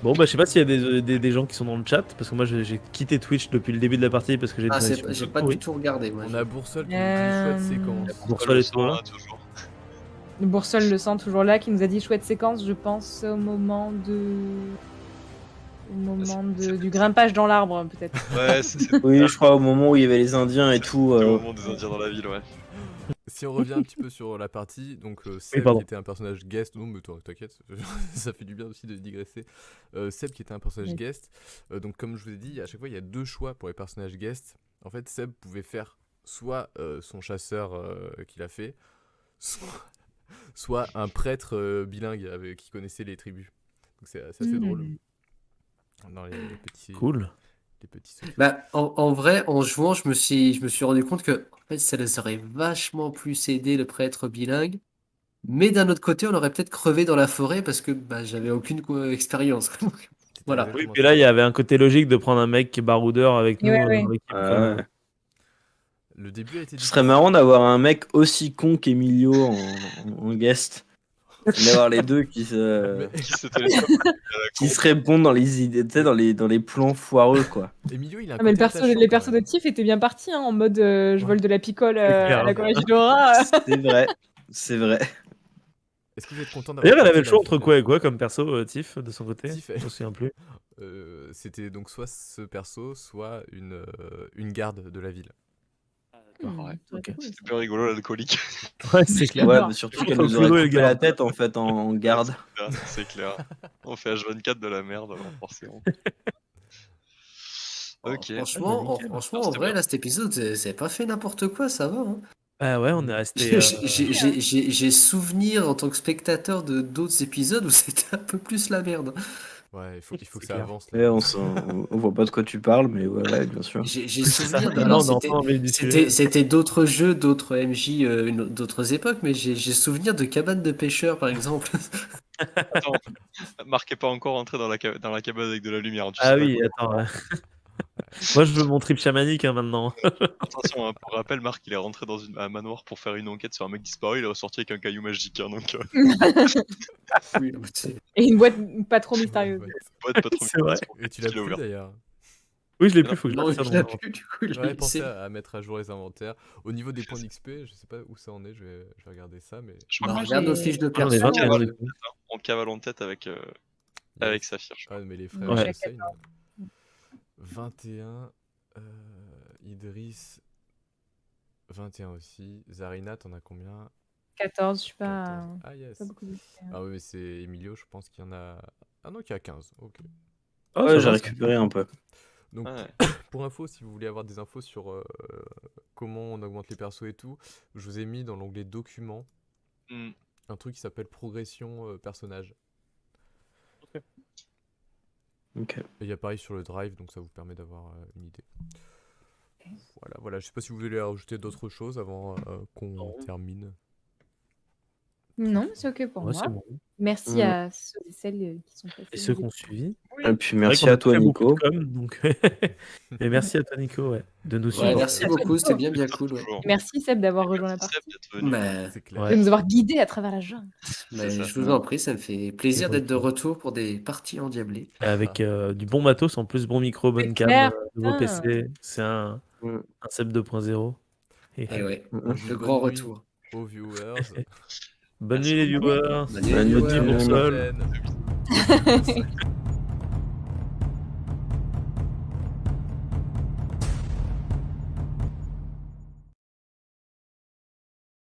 Bon, bah, je sais pas s'il y a des gens qui sont dans le chat, parce que moi, j'ai quitté Twitch depuis le début de la partie parce que j'ai Ah, des connexions j'ai pas pourries. du tout regardé, moi. On a Boursole qui nous dit Euh, chouette séquence. Boursole Le et sang, toi. là, toujours. Le Boursole le sent toujours là, qui nous a dit chouette séquence, je pense au moment du grimpage dans l'arbre, peut-être. Ouais, c'est Oui, je crois au moment où il y avait les Indiens et tout. le moment des Indiens dans la ville, ouais. Si on revient un petit peu sur la partie, donc Seb pardon. qui était un personnage guest, non mais toi t'inquiète, ça fait du bien aussi de digresser. Seb qui était un personnage Oui. guest, donc comme je vous ai dit, à chaque fois il y a deux choix pour les personnages guest. En fait Seb pouvait faire soit son chasseur qu'il a fait, soit un prêtre bilingue qui connaissait les tribus. Donc c'est assez drôle. Dans les petits, Cool. les petits secrets. Bah, en vrai, en jouant, je me suis rendu compte que en fait, ça les aurait vachement plus aidé le prêtre bilingue. Mais d'un autre côté, on aurait peut-être crevé dans la forêt parce que bah, j'avais aucune expérience. C'était Voilà. exactement Oui, puis ça. là, il y avait un côté logique de prendre un mec qui est baroudeur avec nous Ouais, ouais. dans l'équipe. Ouais. Le début a été Ce serait marrant d'avoir un mec aussi con qu'Emilio en guest. D'avoir les deux qui se, Mais Qui se télescope qui se répondent dans les idées, tu sais, dans les plans foireux, quoi. Emilio il a un Ah, mais côté les attachant, persos quand de même. Tiff étaient bien partis, hein, en mode je Ouais. vole de la picole clair. à la Corregidora. C'est vrai. C'est vrai. Est-ce que vous êtes content d'avoir D'ailleurs, elle avait porté le choix la entre ville quoi et quoi comme perso, Tiff, de son côté. Tiff, Je me souviens plus. C'était donc soit ce perso, soit une garde de la ville. Ouais. Ok. C'était plus rigolo, l'alcoolique. Ouais, c'est clair. Ouais, mais surtout qu'elle nous aurait Clodo et coupé garde. la tête en fait en garde. C'est clair. On fait H24 de la merde, alors, forcément. Ok. Franchement, nickel. en C'était vrai, bien. là, cet épisode, c'est pas fait n'importe quoi, ça va. Hein. Ah ouais, on est resté. J'ai souvenir en tant que spectateur de d'autres épisodes où c'était un peu plus la merde. Ouais, il faut que C'est ça clair. avance Ouais, là. on voit pas de quoi tu parles, mais ouais, bien sûr. J'ai C'est ça. souvenir de. Maintenant, Alors, on est enfin en vif du sujet. c'était d'autres jeux, d'autres MJ, d'autres époques, mais j'ai souvenir de Cabane de pêcheurs, par exemple. Attends, Marc est pas encore entré dans dans la cabane avec de la lumière. Tu sais Ah pas oui, quoi. attends. Moi, je veux mon trip chamanique hein, maintenant. Attention, hein, pour rappel, Marc il est rentré dans un manoir pour faire une enquête sur un mec disparu. Il est ressorti avec un caillou magique. Hein, donc, Oui, mais c'est- Et une boîte pas trop mystérieuse. Ouais. faut être pas trop C'est vrai. Et tu l'as Il est plus ouvert. d'ailleurs. Oui, je l'ai Non, plus, faut que je Non, mette ça il dans l'a mon- plus, du coup, il l'a Ouais, pensez laissé. à mettre à jour les inventaires. Au niveau des points d'XP, je sais pas où ça en est, je vais regarder ça, mais. Je crois Bah, Moi, regarde nos j'ai- fiches de Ah, on est perso. 21 Ouais. du coup. on cavale en tête avec Saphir. Je crois. Ah, mais les frères, Ouais. j'essaye. 21. Idriss. 21 aussi. Zarina, t'en as combien? 14, je suis pas. 14. Ah, yes. Pas beaucoup de- Ah, oui, mais c'est Emilio, je pense qu'il y en a. Ah, non, qu'il y a 15. Ok. Oh, Ouais, ça j'ai va, récupéré un peu. Donc, Ouais. pour info, si vous voulez avoir des infos sur comment on augmente les persos et tout, je vous ai mis dans l'onglet documents Hmm. un truc qui s'appelle progression personnage. Ok. Et il y a pareil sur le drive, donc ça vous permet d'avoir une idée. Voilà, je sais pas si vous voulez rajouter d'autres choses avant qu'on Non. termine. Non, c'est ok pour Ouais, moi. c'est bon. Merci Mm. à ceux et celles qui sont passés. Et ceux nous qui ont écouter. suivi. Et puis C'est vrai merci qu'on a à toi, pas fait beaucoup Nico. de com, donc... Et merci à toi, Nico, ouais, de nous Ouais, suivre. merci À toi, beaucoup, c'était Nico. bien cool. Ouais. Toujours. Merci Seb d'avoir rejoint la Merci partie. Seb d'être venu. Mais, C'est clair. Ouais. De nous avoir guidés à travers la jungle. C'est ça. je vous en prie, ça me fait plaisir C'est d'être de bon. retour pour des parties endiablées. Avec du bon matos, en plus, bon micro, bonne cam, clair, nouveau putain. PC. C'est un Mm. Seb 2.0. Et Et ouais, Mm. On dit le bonne grand nuit retour. aux viewers. bonne Merci nuit les beaucoup. viewers. Bonne nuit, Bonne nuit, viewers. tout le monde. Boursole. À la prochaine.